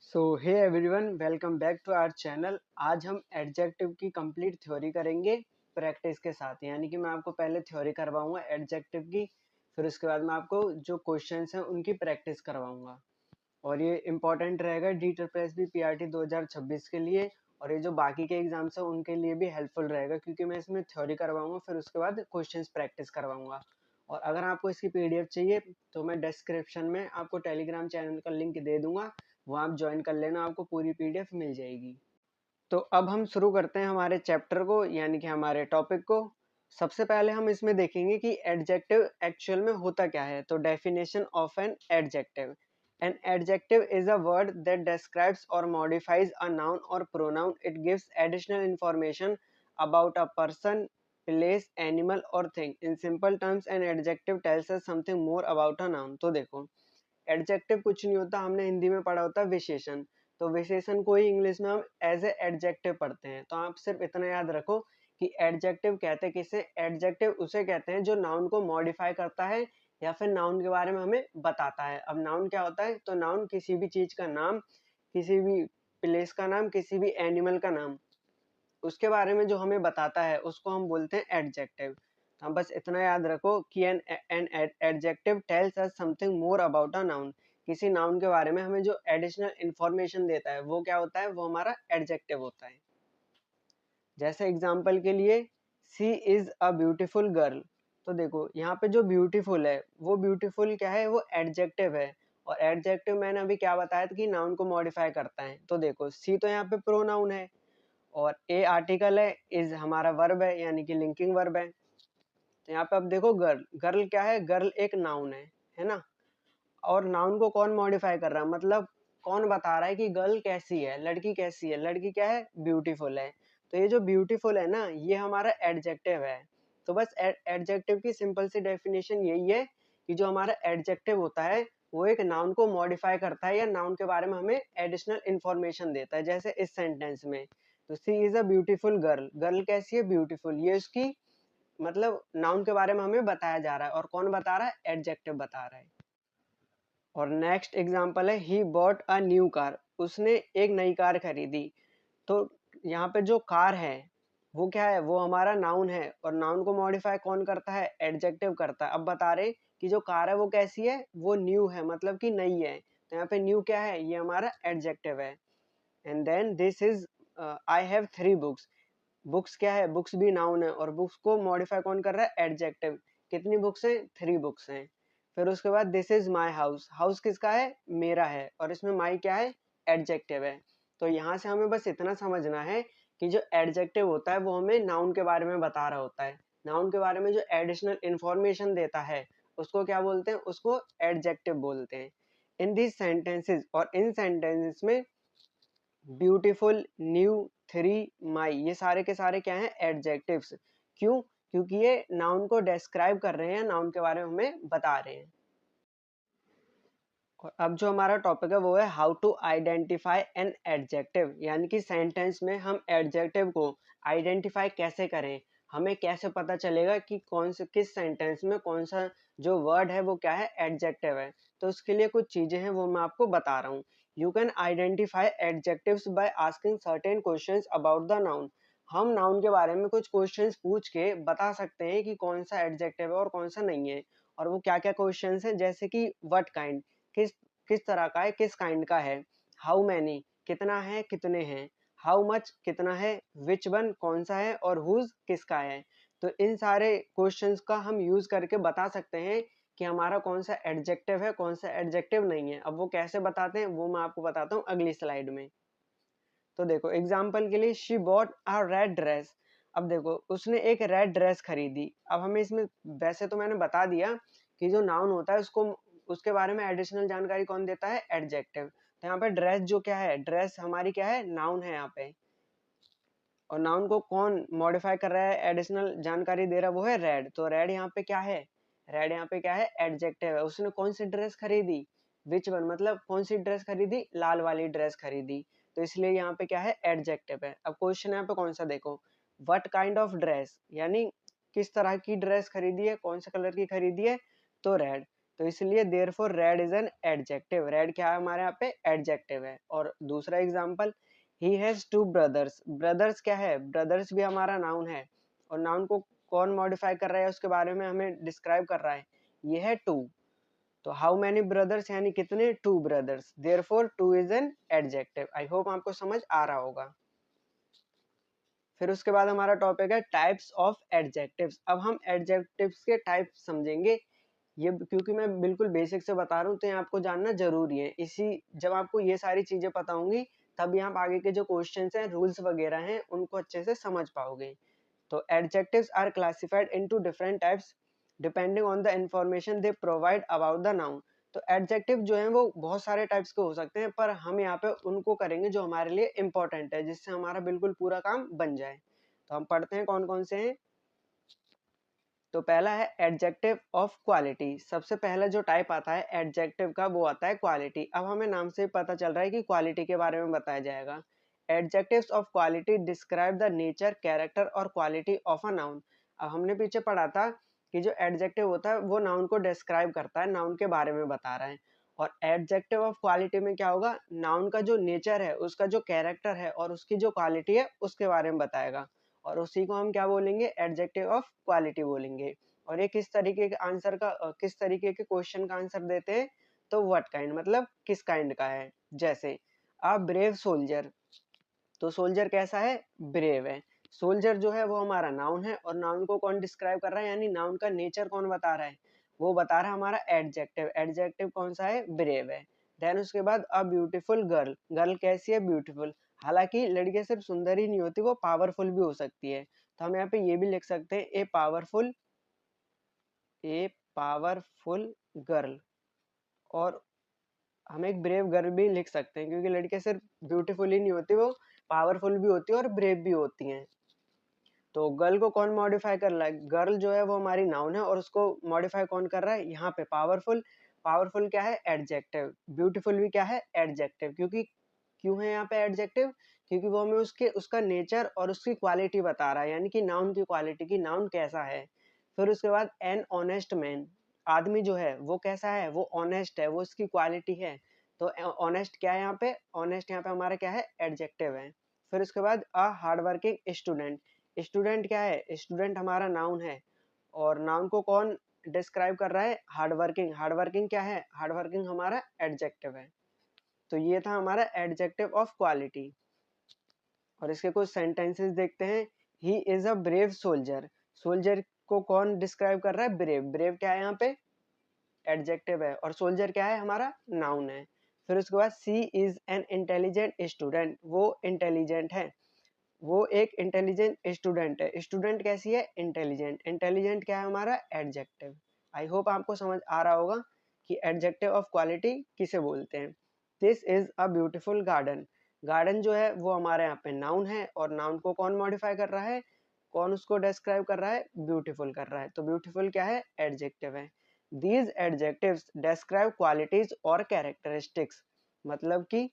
So hey everyone, welcome back to our channel. आज हम adjective की कंप्लीट थ्योरी करेंगे प्रैक्टिस के साथ। यानी कि मैं आपको पहले थ्योरी करवाऊंगा एडजेक्टिव की, फिर उसके बाद मैं आपको जो क्वेश्चंस हैं उनकी प्रैक्टिस करवाऊंगा। और ये इंपॉर्टेंट रहेगा DSSB PRT 2026 के लिए, और ये जो बाकी के एग्जाम्स हैं उनके लिए भी हेल्पफुल रहेगा, क्योंकि मैं इसमें थ्योरी करवाऊंगा फिर उसके बाद क्वेश्चंस प्रैक्टिस करवाऊंगा। और अगर आपको इसकी PDF चाहिए तो मैं डिस्क्रिप्शन में आपको टेलीग्राम चैनल का लिंक दे दूंगा, वो आप ज्वाइन कर लेना, आपको पूरी PDF मिल जाएगी। तो अब हम शुरू करते हैं हमारे चैप्टर को, यानी कि हमारे टॉपिक को। सबसे पहले हम इसमें देखेंगे कि एडजेक्टिव एक्चुअल में होता क्या है। तो definition of an adjective: an adjective is a word that describes और मॉडिफाइज अ नाउन और pronoun. It gives additional information about a person, place, animal और thing. In simple terms an adjective tells us something more about a noun. तो देखो, adjective कुछ नहीं होता, हमने हिंदी में पढ़ा होता विशेषण। तो विशेषण को ही इंग्लिश में हम एज ए एडजेक्टिव पढ़ते हैं। तो आप सिर्फ इतना याद रखो कि एडजेक्टिव कहते किसे, एडजेक्टिव उसे कहते हैं जो नाउन को मॉडिफाई करता है या फिर नाउन के बारे में हमें बताता है। अब नाउन क्या होता है? तो नाउन किसी भी चीज का नाम, किसी भी प्लेस का नाम, किसी भी एनिमल का नाम, उसके बारे में जो हमें बताता है उसको हम बोलते हैं एडजेक्टिव। हम बस इतना याद रखो कि N adjective tells us something more about a noun. किसी नाउन के बारे में हमें जो एडिशनल इंफॉर्मेशन देता है वो क्या होता है? वो हमारा एडजेक्टिव होता है। जैसे एग्जांपल के लिए, she is a beautiful girl. तो देखो यहाँ पे जो ब्यूटीफुल है, वो ब्यूटीफुल क्या है? वो एडजेक्टिव है। और एडजेक्टिव मैंने अभी क्या बताया था कि नाउन को मॉडिफाई करता है। तो देखो, सी तो यहाँ पे प्रोनाउन है और ए आर्टिकल है, इज हमारा वर्ब है यानी कि लिंकिंग वर्ब है। तो यहाँ पे अब देखो, गर्ल, गर्ल क्या है? गर्ल एक नाउन है ना? और नाउन को कौन मॉडिफाई कर रहा है? मतलब कौन बता रहा है कि गर्ल कैसी है, लड़की कैसी है? लड़की क्या है? ब्यूटीफुल है। तो ये जो ब्यूटीफुल है ना, ये हमारा एडजेक्टिव है। तो बस एडजेक्टिव की सिंपल सी डेफिनेशन यही है कि जो हमारा एडजेक्टिव होता है वो एक नाउन को मॉडिफाई करता है या नाउन के बारे में हमें एडिशनल इंफॉर्मेशन देता है। जैसे इस सेंटेंस में, तो she is a beautiful girl, girl कैसी है? ब्यूटीफुल। ये उसकी मतलब नाउन के बारे में हमें बताया जा रहा है। और कौन बता रहा है? एडजेक्टिव बता रहा है। और नेक्स्ट एग्जांपल है, he bought a new car, उसने एक नई कार खरीदी। तो यहाँ पे जो कार है वो क्या है? वो हमारा नाउन है। और नाउन को मॉडिफाई कौन करता है? एडजेक्टिव करता है। अब बता रहे कि जो कार है वो कैसी है? वो न्यू है, मतलब कि नई है। तो यहाँ पे न्यू क्या है? ये हमारा एडजेक्टिव है। And then this is, I have 3 books. Books क्या है? बुक्स भी नाउन है और बुक्स को मॉडिफाई कौन कर रहा है? एडजेक्टिव। कितनी बुक्स हैं? 3 बुक्स हैं। फिर उसके बाद this is my house, house किसका है? मेरा है। और इसमें माई क्या है? एडजेक्टिव है। तो यहाँ से हमें बस इतना समझना है कि जो एडजेक्टिव होता है वो हमें नाउन के बारे में बता रहा होता है। नाउन के बारे में जो एडिशनल इंफॉर्मेशन देता है उसको क्या बोलते हैं? उसको एडजेक्टिव बोलते हैं। इन दिस सेंटेंसेस, और इन सेंटेंसेस में ब्यूटीफुल, न्यू, थ्री, माई, ये सारे के सारे क्या हैं? एडजेक्टिव्स। क्यों? क्योंकि ये नाउन को डिस्क्राइब कर रहे हैं, नाउन के बारे में हमें बता रहे हैं। और अब जो हमारा टॉपिक है वो है how to identify an adjective, यानी कि सेंटेंस में हम एडजेक्टिव को आइडेंटिफाई कैसे करें। हमें कैसे पता चलेगा कि कौन से किस सेंटेंस में कौन सा जो वर्ड है वो क्या है? एडजेक्टिव है। तो उसके लिए कुछ चीजें हैं वो मैं आपको बता रहा हूँ। You can identify adjectives by asking certain questions about the noun. हम नाउन के बारे में कुछ क्वेश्चंस पूछ के बता सकते हैं कि कौन सा एडजेक्टिव है और कौन सा नहीं है। और वो क्या क्या क्वेश्चंस हैं? जैसे कि व्हाट काइंड, किस किस तरह का है, किस काइंड का है। हाउ मैनी, कितना है, कितने हैं। हाउ मच, कितना है। विच वन, कौन सा है। और हुज, किसका है। तो इन सारे क्वेश्चंस का हम यूज करके बता सकते हैं कि हमारा कौन सा एडजेक्टिव है, कौन सा एडजेक्टिव नहीं है। अब वो कैसे बताते हैं वो मैं आपको बताता हूँ अगली स्लाइड में। तो देखो एग्जाम्पल के लिए, she bought a red dress. अब देखो, उसने एक रेड ड्रेस खरीदी। अब हमें इसमें, वैसे तो मैंने बता दिया कि जो नाउन होता है उसको, उसके बारे में एडिशनल जानकारी कौन देता है? एडजेक्टिव। तो यहाँ पे ड्रेस जो क्या है? ड्रेस हमारी क्या है? नाउन है यहाँ पे। और नाउन को कौन मॉडिफाई कर रहा है, एडिशनल जानकारी दे रहा है? वो है रेड। तो रेड यहाँ पे क्या है? रेड यहाँ पे क्या है? एडजेक्टिव है। उसने कौन सी ड्रेस खरीदी? विच वन, मतलब कौन सी ड्रेस खरीदी? लाल वाली ड्रेस खरीदी। तो इसलिए यहाँ पे क्या है? एडजेक्टिव है। अब क्वेश्चन यहाँ पे कौन सा देखो, व्हाट काइंड ऑफ ड्रेस, यानी किस तरह की ड्रेस खरीदी है, कौन से कलर की खरीदी है? तो रेड। तो इसलिए therefore red is an adjective. Red क्या है हमारे यहाँ पे, एडजेक्टिव है। और दूसरा example, he has two brothers. Brothers क्या है, ब्रदर्स भी हमारा नाउन है, और नाउन को कौन मॉडिफाई कर रहा है उसके बारे में हमें डिस्क्राइब कर रहा है, ये है टू। तो हाउ मैनी ब्रदर्स यानी कितने, two brothers, therefore two is an adjective. I hope आपको समझ आ रहा होगा। फिर उसके बाद हमारा टॉपिक है टाइप्स ऑफ एडजेक्टिव्स। अब हम एडजेक्टिव्स के टाइप्स समझेंगे। ये क्योंकि मैं बिल्कुल बेसिक से बता रहा हूँ तो ये आपको जानना जरूरी है। इसी जब आपको ये सारी चीजें पता होंगी तभी आप आगे के जो क्वेश्चंस हैं, रूल्स वगैरह हैं, उनको अच्छे से समझ पाओगे। तो adjectives are classified into different types depending on the information they provide about the noun। तो एडजेक्टिव जो है वो बहुत सारे टाइप्स के हो सकते हैं, पर हम यहाँ पे उनको करेंगे जो हमारे लिए इंपॉर्टेंट है, जिससे हमारा बिल्कुल पूरा काम बन जाए। तो हम पढ़ते हैं कौन कौन से हैं। तो पहला है एडजेक्टिव ऑफ क्वालिटी। सबसे पहला जो टाइप आता है एडजेक्टिव का वो आता है क्वालिटी। अब हमें नाम से पता चल रहा है कि क्वालिटी के बारे में बताया जाएगा। Adjectives of quality describe the nature, character और क्वालिटी ऑफ अ नाउन। अब हमने पीछे पढ़ा था कि जो एडजेक्टिव होता है वो नाउन को डिस्क्राइब करता है, नाउन के बारे में बता रहा है। और एडजेक्टिव ऑफ क्वालिटी में क्या होगा, नाउन का जो नेचर है, उसका जो कैरेक्टर है और उसकी जो क्वालिटी है उसके बारे में बताएगा। और उसी को हम क्या बोलेंगे, एडजेक्टिव ऑफ क्वालिटी बोलेंगे। और ये किस तरीके के आंसर का किस तरीके के क्वेश्चन का आंसर देते हैं, तो व्हाट काइंड मतलब किस काइंड का है। जैसे अ ब्रेव सोल्जर, तो सोल्जर कैसा है, ब्रेव है। सोल्जर जो है वो हमारा नाउन है, और नाउन को कौन डिस्क्राइब कर रहा है, यानी नाउन का नेचर कौन बता रहा है, वो बता रहा है हमारा एडजेक्टिव। एडजेक्टिव कौन सा है, ब्रेव है। देन उसके बाद अ ब्यूटीफुल गर्ल, गर्ल कैसी है, ब्यूटीफुल। हालांकि लड़कियां सिर्फ सुंदर ही नहीं होती, वो पावरफुल भी हो सकती है। तो हम यहाँ पे ये भी लिख सकते हैं ए पावरफुल गर्ल। और हम एक ब्रेव गर्ल भी लिख सकते हैं, क्योंकि लड़कियां सिर्फ ब्यूटीफुल ही नहीं होती, वो पावरफुल भी होती है और ब्रेव भी होती हैं। तो गर्ल को कौन मॉडिफाई कर रहा है, गर्ल जो है वो हमारी नाउन है, और उसको मॉडिफाई कौन कर रहा है, यहाँ पे पावरफुल। पावरफुल क्या है, एडजेक्टिव। ब्यूटीफुल भी क्या है, एडजेक्टिव। क्योंकि क्यों है यहाँ पे एडजेक्टिव, क्योंकि वो हमें उसके उसका नेचर और उसकी क्वालिटी बता रहा है, यानी कि नाउन की क्वालिटी, की नाउन कैसा है। फिर उसके बाद एन ऑनेस्ट मैन, आदमी जो है वो कैसा है, वो ऑनेस्ट है, वो उसकी क्वालिटी है। तो ऑनेस्ट क्या है यहाँ पे, ऑनेस्ट यहाँ पे हमारा क्या है, एडजेक्टिव है। फिर उसके बाद a hard working student, student क्या है, स्टूडेंट हमारा नाउन है, और नाउन को कौन डिस्क्राइब कर रहा है, हार्ड वर्किंग। हार्ड वर्किंग क्या है, हार्ड वर्किंग हमारा एडजेक्टिव है। तो ये था हमारा एडजेक्टिव ऑफ क्वालिटी। और इसके कुछ सेंटेंसेस देखते हैं। He is a brave soldier, soldier को कौन डिस्क्राइब कर रहा है, ब्रेव। ब्रेव क्या है यहाँ पे, एडजेक्टिव है, और सोल्जर क्या है, हमारा नाउन है। फिर उसके बाद सी इज एन इंटेलिजेंट स्टूडेंट, वो इंटेलिजेंट है, वो एक इंटेलिजेंट स्टूडेंट है। स्टूडेंट कैसी है, इंटेलिजेंट। इंटेलिजेंट क्या है हमारा, एडजेक्टिव। आई होप आपको समझ आ रहा होगा कि एडजेक्टिव ऑफ क्वालिटी किसे बोलते हैं। This is a beautiful garden, garden जो है वो हमारे यहाँ पे नाउन है, और नाउन को कौन मॉडिफाई कर रहा है, कौन उसको डिस्क्राइब कर रहा है, ब्यूटीफुल कर रहा है। तो ब्यूटीफुल क्या है, एडजेक्टिव है। दीज एडजेक्टिव्स डिस्क्राइब क्वालिटीज और कैरेक्टरिस्टिक्स, मतलब कि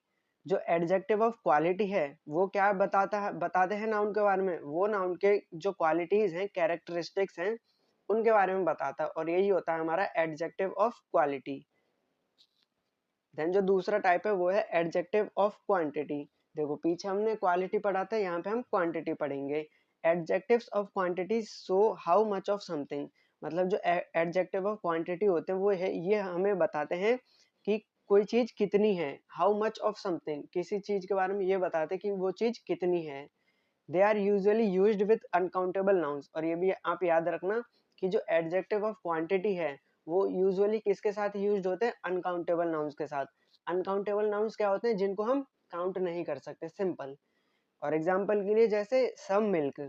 जो एडजेक्टिव ऑफ क्वालिटी है वो क्या बताते हैं नाउन के बारे में, वो नाउन के जो क्वालिटीज हैं, कैरेक्टरिस्टिक्स हैं, उनके बारे में बताता है, और यही होता है हमारा एडजेक्टिव ऑफ क्वालिटी। देन जो दूसरा टाइप है वो है एडजेक्टिव ऑफ क्वांटिटी। देखो पीछे हमने क्वालिटी पढ़ा था, यहाँ पे हम क्वांटिटी पढ़ेंगे। Adjectives of quantity show how much of something, मतलब जो एडजेक्टिव ऑफ क्वांटिटी होते हैं वो है, ये हमें बताते हैं कि कोई चीज कितनी है। हाउ मच ऑफ समथिंग, किसी चीज के बारे में ये बताते हैं कि वो चीज कितनी है। They are usually used with uncountable nouns, और ये भी आप याद रखना कि जो एडजेक्टिव ऑफ क्वांटिटी है वो यूजुअली किसके साथ यूज्ड होते हैं, अनकाउंटेबल नाउन्स के साथ। अनकाउंटेबल नाउन्स क्या होते हैं, जिनको हम काउंट नहीं कर सकते, सिंपल। और एग्जांपल के लिए जैसे सम मिल्क,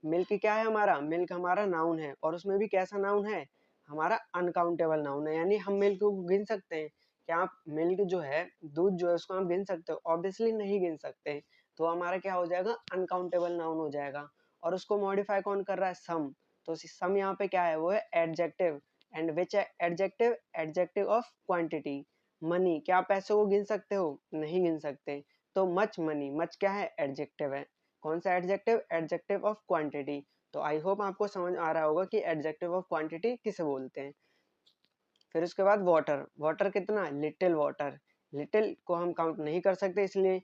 मिल्क क्या है हमारा, मिल्क हमारा नाउन है, और उसमें भी कैसा नाउन है, हमारा अनकाउंटेबल नाउन है, यानी हम मिल्क को गिन सकते हैं। क्या आप मिल्क जो है, दूध जो है, उसको हम गिन सकते हो, ऑब्वियसली नहीं गिन सकते। तो हमारा क्या हो जाएगा, अनकाउंटेबल नाउन हो जाएगा। और उसको मॉडिफाई कौन कर रहा है, सम। तो सम यहाँ पे क्या है, वो है adjective. And which adjective, adjective of quantity. Money, क्या आप पैसे को गिन सकते हो, नहीं गिन सकते। तो मच मनी, मच क्या है, एडजेक्टिव है। कौन सा एडजेक्टिव, एडजेक्टिव ऑफ क्वांटिटी। तो आई होप आपको समझ आ रहा होगा कि एडजेक्टिव ऑफ क्वांटिटी किसे बोलते हैं। फिर उसके बाद वाटर, वाटर कितना, लिटिल वाटर, लिटिल को हम काउंट नहीं कर सकते, इसलिए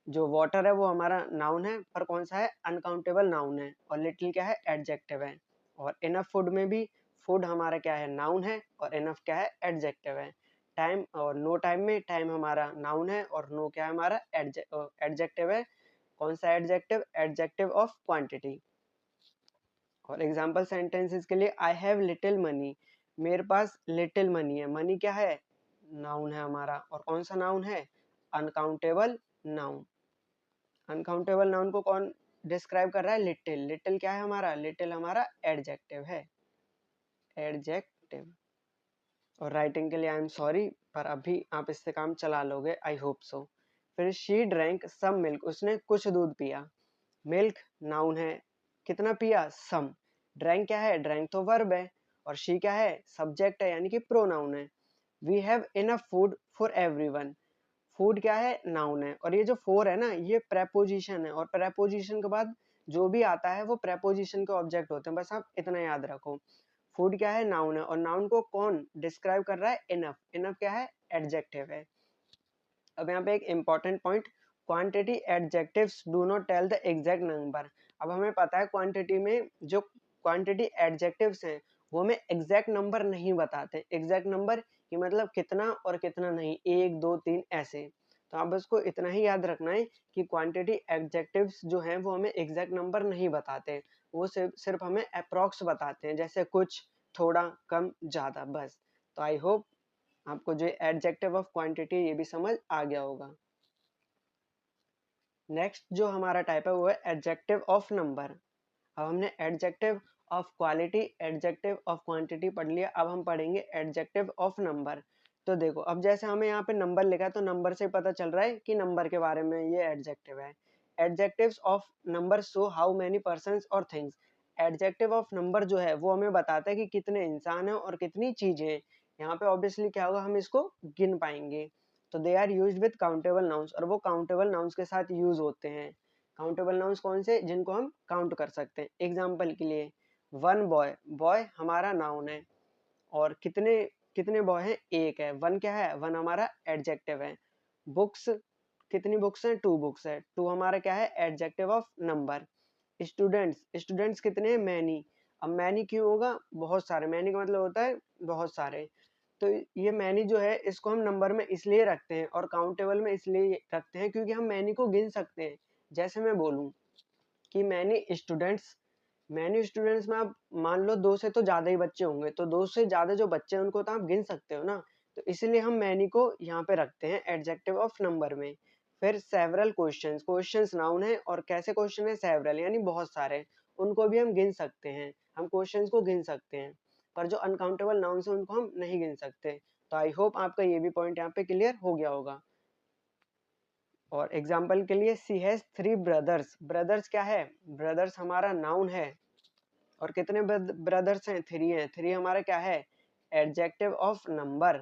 जो वाटर है वो हमारा नाउन है, पर कौन सा है, अनकाउंटेबल नाउन है, और लिटिल क्या है, एडजेक्टिव है। और इनफ फूड में भी फूड हमारा क्या है, नाउन है, और इनफ क्या है, एडजेक्टिव है। टाइम और नो टाइम में टाइम हमारा नाउन है, और नो क्या है हमारा, एडजेक्टिव है। कौन सा एडजेक्टिव, एडजेक्टिव ऑफ क्वांटिटी। और एग्जाम्पल सेंटेंसेस के लिए, आई हैव लिटिल मनी, मेरे पास लिटिल मनी है, मनी क्या है, नाउन है हमारा, और कौन सा नाउन है, अनकाउंटेबल नाउन। अनकाउंटेबल नाउन को कौन डिस्क्राइब कर रहा है, लिटिल, लिटिल क्या है हमारा, लिटिल हमारा एडजेक्टिव है, एडजेक्टिव। और राइटिंग के लिए आई एम सॉरी, पर अभी आप इससे काम चला लोगे, आई होप सो। फिर शी ड्रैंक सम मिल्क, उसने कुछ दूध पिया, मिल्क नाउन है, कितना पिया, सम। ड्रैंक क्या है, ड्रैंक तो वर्ब है, और शी क्या है, सब्जेक्ट है, यानी कि प्रोनाउन है। We have enough food for everyone, food क्या है, नाउन है, और ये जो फोर है ना, ये प्रेपोजिशन है, और प्रेपोजिशन के बाद जो भी आता है वो प्रेपोजिशन के ऑब्जेक्ट होते हैं, बस आप इतना याद रखो। फूड क्या है, नाउन है, और नाउन को कौन डिस्क्राइब कर रहा है, इनफ, इनफ क्या है, एडजेक्टिव है। अब यहाँ पे एक important point, quantity adjectives do not tell the exact number. अब हमें पता है क्वांटिटी में जो क्वांटिटी एडजेक्टिव्स हैं वो हमें एग्जैक्ट नंबर नहीं बताते, एग्जैक्ट नंबर कि मतलब कितना और कितना नहीं, एक दो तीन ऐसे। तो आप बस को इतना ही याद रखना है कि क्वांटिटी एडजेक्टिव्स जो हैं वो हमें एग्जैक्ट नंबर नहीं बताते, वो सिर्फ हमें अप्रॉक्स बताते हैं, जैसे कुछ, थोड़ा, कम, ज्यादा, बस। तो आई होप आपको जो एडजेक्टिव ऑफ क्वांटिटी ये भी समझ आ गया होगा। नेक्स्ट जो हमारा टाइप है वो है एडजेक्टिव ऑफ नंबर। अब हमने adjective of quality, adjective of quantity पढ़ लिया, अब हम पढ़ेंगे एडजेक्टिव ऑफ नंबर। तो देखो, अब जैसे हमें यहाँ पे नंबर लिखा है तो नंबर से पता चल रहा है कि नंबर के बारे में ये एडजेक्टिव है। Adjectives of number show how many persons और थिंग्स। एडजेक्टिव ऑफ नंबर जो है वो हमें बताता है कि कितने इंसान हैं और कितनी चीजें हैं। यहाँ पे ऑब्वियसली क्या होगा, हम इसको गिन पाएंगे। तो they are used with countable nouns, और वो काउंटेबल नाउन्स के साथ यूज होते हैं। काउंटेबल नाउन्स कौन से, जिनको हम काउंट कर सकते हैं। एग्जाम्पल के लिए, वन बॉय, बॉय हमारा नाउन है, और कितने कितने बॉय हैं, एक है, वन क्या है, वन हमारा एडजेक्टिव है। बुक्स, कितनी बुक्स हैं, टू बुक्स है, टू हमारा क्या है, adjective of number. Students, students कितने हैं, मैनी। अब मैनी क्यों होगा, बहुत सारे, मैनी का मतलब होता है बहुत सारे। तो ये मैनी जो है इसको हम नंबर में इसलिए रखते हैं और काउंटेबल में इसलिए रखते हैं क्योंकि हम मैनी को गिन सकते हैं। जैसे मैं बोलूं कि मैनी स्टूडेंट्स में आप मान लो दो से तो ज्यादा ही बच्चे होंगे, तो दो से ज्यादा जो बच्चे हैं उनको तो आप गिन सकते हो ना। तो इसलिए हम मैनी को यहाँ पे रखते हैं एडजेक्टिव ऑफ नंबर में। फिर सेवरल क्वेश्चंस, क्वेश्चंस नाउन है, और कैसे क्वेश्चन है, सेवरल यानी बहुत सारे, उनको भी हम गिन सकते हैं, हम क्वेश्चंस को गिन सकते हैं। पर जो अनकाउंटेबल नाउन है उनको हम नहीं गिन सकते। तो आई होप आपका ये भी पॉइंट यहाँ पे क्लियर हो गया होगा। और एग्जाम्पल के लिए, सी हैज थ्री ब्रदर्स, ब्रदर्स क्या है, ब्रदर्स हमारा नाउन है, और कितने ब्रदर्स हैं, थ्री हैं, थ्री हमारा क्या है, adjective of number.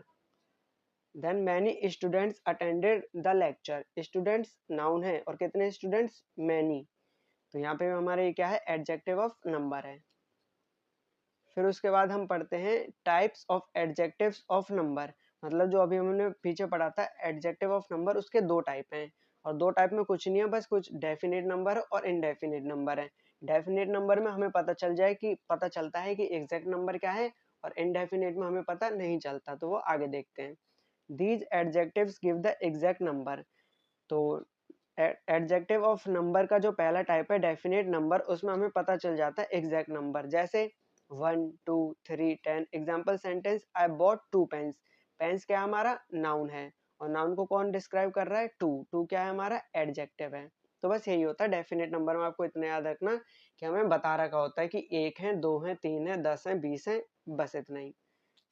Then many students attended the lecture, students noun है, और कितने स्टूडेंट्स, मैनी। तो यहाँ पे हमारे ये क्या है, एडजेक्टिव ऑफ नंबर है। फिर उसके बाद हम पढ़ते हैं types of adjectives of number. मतलब जो अभी हमने पीछे पढ़ा था एडजेक्टिव ऑफ नंबर, उसके दो टाइप हैं, और दो टाइप में कुछ नहीं है, बस कुछ डेफिनेट नंबर और इनडेफिनेट नंबर है। डेफिनेट नंबर में हमें पता चलता है कि एग्जैक्ट नंबर क्या है, और इनडेफिनेट में हमें पता नहीं चलता, तो वो आगे देखते हैं। These adjectives give the exact number. तो एडजेक्टिव ऑफ नंबर का जो पहला टाइप है डेफिनेट नंबर, उसमें हमें पता चल जाता है एग्जैक्ट नंबर, जैसे 1 2 3 10। Example sentence, I bought two pens, pens क्या हमारा, नाउन है, और नाउन को कौन डिस्क्राइब कर रहा है, टू, टू क्या है हमारा, एडजेक्टिव है। तो बस यही होता है डेफिनेट नंबर में, आपको इतना याद रखना कि हमें बता रखा होता है कि एक है, दो है, तीन है, 10 है, 20 है, बस इतना ही।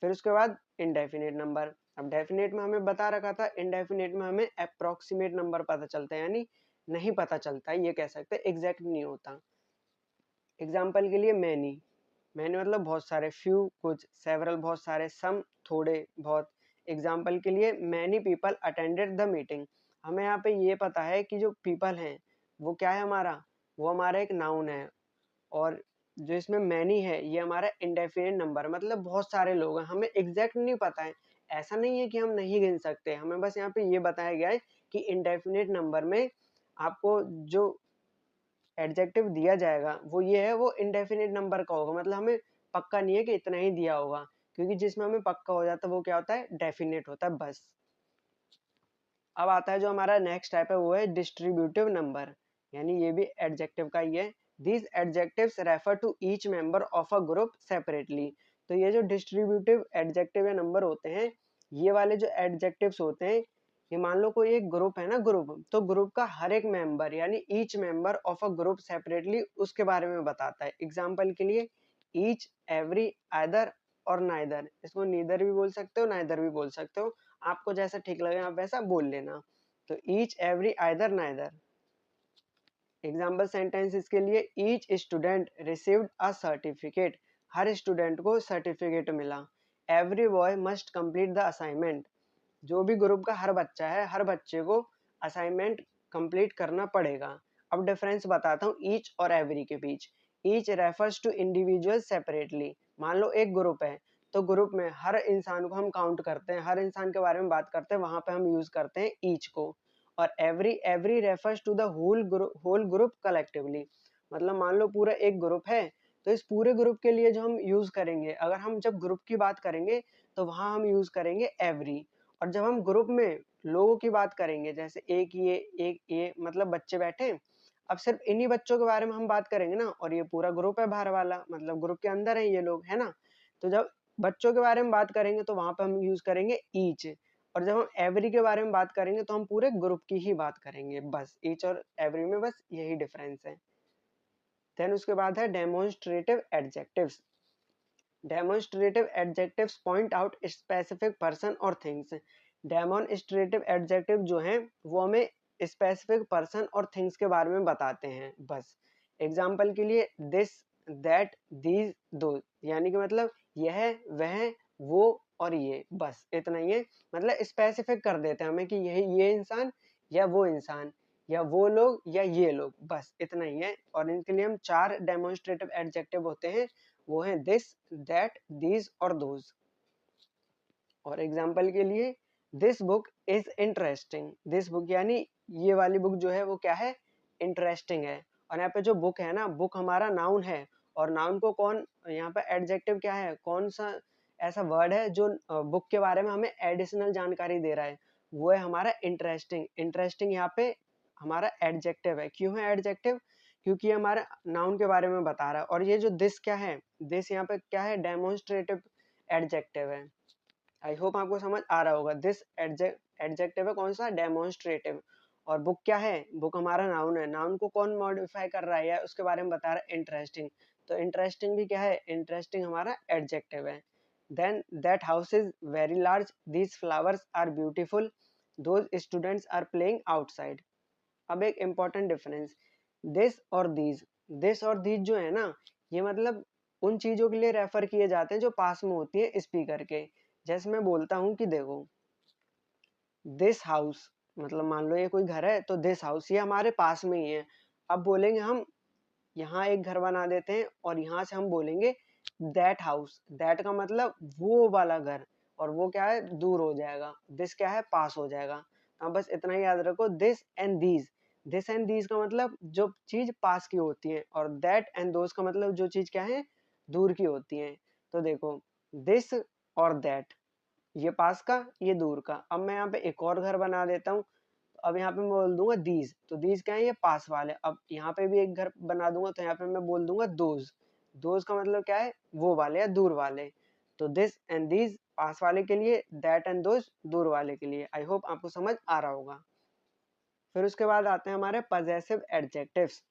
फिर उसके बाद इनडेफिनेट नंबर। अब डेफिनेट में हमें बता रखा था, इनडेफिनेट में हमें अप्रोक्सीमेट नंबर पता चलता है, यानी नहीं पता चलता है, ये कह सकते हैं, एग्जैक्ट नहीं होता। एग्जाम्पल के लिए, मैनी, मैनी मतलब बहुत सारे, फ्यू कुछ, सेवरल बहुत सारे, सम थोड़े बहुत। एग्जाम्पल के लिए, many people attended the meeting. हमें यहाँ पे ये पता है कि जो पीपल हैं वो क्या है हमारा, वो हमारा एक नाउन है, और मैनी पीपल क्या है, बहुत सारे, बहुत सारे, बहुत सारे। एग्जाम्पल के लिए, many people attended the meeting, हमें यहाँ पे ये पता है कि जो पीपल हैं वो क्या है हमारा, वो हमारा एक नाउन है, और मैनी पीपल क्या है हमारा, बहुत सारे, बहुत सारे। जो इसमें मैनी है ये हमारा इंडेफिनिट नंबर, मतलब बहुत सारे लोग हैं, हमें एग्जैक्ट नहीं पता है। ऐसा नहीं है कि हम नहीं गिन सकते, हमें बस यहाँ पे ये बताया गया है कि इंडेफिनिट नंबर में आपको जो एडजेक्टिव दिया जाएगा वो ये है, वो इंडेफिनिट नंबर का होगा, मतलब हमें पक्का नहीं है कि इतना ही दिया होगा, क्योंकि जिसमें हमें पक्का हो जाता है वो क्या होता है, डेफिनेट होता है बस। अब आता है जो हमारा नेक्स्ट टाइप है वो है डिस्ट्रीब्यूटिव नंबर, यानी ये भी एडजेक्टिव का ही है। These adjectives refer to each member of a group separately. तो ये जो डिस्ट्रीब्यूटिव एडजेक्टिव या नंबर होते हैं, ये वाले जो एडजेक्टिव्स होते हैं, ये मान लो कोई एक ग्रुप है ना, ग्रुप, तो ग्रुप का हर एक मेंबर यानी each member of a group separately उसके बारे में बताता है। एग्जाम्पल के लिए ईच, एवरी, आइदर और नाइदर, इसको नीदर भी बोल सकते हो नाइदर भी बोल सकते हो, आपको जैसा ठीक लगे आप वैसा बोल लेना। तो each, every, either, neither. Example sentence इसके लिए each student received a certificate, her student को सर्टिफिकेट मिला। Every boy must complete the assignment, जो भी ग्रुप का हर बच्चा है हर बच्चे को असाइनमेंट कंप्लीट करना पड़ेगा। अब डिफरेंस बताता हूँ ईच और एवरी के बीच। Each refers to individual separately, मान लो एक ग्रुप है तो ग्रुप में हर इंसान को हम काउंट करते हैं, हर इंसान के बारे में बात करते हैं, वहां पे हम यूज करते हैं ईच को। और every, every refers to the whole group collectively, मतलब मान लो पूरा एक ग्रुप है तो इस पूरे ग्रुप के लिए जो हम यूज करेंगे, अगर हम जब ग्रुप की बात करेंगे तो वहां हम यूज करेंगे एवरी। और जब हम ग्रुप में लोगों की बात करेंगे, जैसे एक ये मतलब बच्चे बैठे, अब सिर्फ इन्हीं बच्चों के बारे में हम बात करेंगे ना, और ये पूरा ग्रुप है बाहर वाला, मतलब ग्रुप के अंदर है ये लोग, है ना। तो जब बच्चों के बारे में बात करेंगे तो वहां पे हम यूज करेंगे ईच, और जब हम एवरी के बारे में बात करेंगे तो हम पूरे ग्रुप की ही बात करेंगे, बस ईच और एवरी में बस यही डिफरेंस है। देन उसके बाद है demonstrative adjectives. Demonstrative adjectives point out specific person और थिंग्स। डेमोन्स्ट्रेटिव एडजेक्टिव जो हैं वो हमें स्पेसिफिक पर्सन और थिंग्स के बारे में बताते हैं बस। एग्जाम्पल के लिए दिस, दैट, दीज, दो, यानी कि मतलब यह, वह, वो और ये, बस इतना ही है। मतलब स्पेसिफिक कर देते हैं हमें कि ये इंसान या वो इंसान या वो लोग या ये लोग, बस इतना ही है। और इनके लिए हम 4 डेमोन्स्ट्रेटिव एडजेक्टिव होते हैं, वो है दिस, दैट, दीज और दोज। और एग्जाम्पल के लिए this book is interesting, this book यानी ये वाली बुक जो है वो क्या है, इंटरेस्टिंग है। और यहाँ पे जो बुक है ना, बुक हमारा नाउन है, और नाउन को कौन, यहाँ पे एडजेक्टिव क्या है, कौन सा ऐसा वर्ड है जो बुक के बारे में हमें एडिशनल जानकारी दे रहा है, वो है हमारा इंटरेस्टिंग। इंटरेस्टिंग यहाँ पे हमारा एडजेक्टिव है। क्यों है एडजेक्टिव, क्योंकि हमारा नाउन के बारे में बता रहा है। और ये जो दिस क्या है, दिस यहाँ पे क्या है, डेमोन्स्ट्रेटिव एडजेक्टिव है। आई होप आपको समझ आ रहा होगा। दिस एडजेक्टिव है कौन सा, डेमोन्स्ट्रेटिव। और बुक क्या है, बुक हमारा नाउन है, नाउन को कौन मॉडिफाई कर रहा है उसके बारे में बता रहा है, इंटरेस्टिंग। तो इंटरेस्टिंग भी क्या है, इंटरेस्टिंग हमारा एडजेक्टिव है। Then that house is very large, these flowers are beautiful, those students are playing outside. अब एक इम्पॉर्टेंट डिफरेंस, दिस और दीज जो है ना, ये मतलब उन चीजों के लिए रेफर किए जाते हैं जो पास में होती है स्पीकर के। जैसे मैं बोलता हूँ कि देखो दिस हाउस, मतलब मान लो ये कोई घर है तो दिस हाउस ये हमारे पास में ही है। अब बोलेंगे हम यहाँ एक घर बना देते हैं और यहाँ से हम बोलेंगे दैट हाउस, दैट का मतलब वो वाला घर, और वो क्या है, दूर हो जाएगा, दिस क्या है, पास हो जाएगा। अब बस इतना ही याद रखो, this and these, this and these का मतलब जो चीज पास की होती है, और दैट एंड दोज का मतलब जो चीज क्या है, दूर की होती है। तो देखो दिस और दैट, ये पास का ये दूर का। अब मैं यहाँ पे एक और घर बना देता हूँ, अब यहाँ पे मैं बोल दूंगा दीज, तो दीज क्या है, ये पास वाले। अब यहाँ पे भी एक घर बना दूंगा तो यहाँ पे मैं बोल दूंगा दोज, दोज का मतलब क्या है, वो वाले या दूर वाले। तो दिस एंड दीज पास वाले के लिए, दैट एंड दोज दूर वाले के लिए। आई होप आपको समझ आ रहा होगा। फिर उसके बाद आते हैं हमारे पजेसिव एडजेक्टिव्स।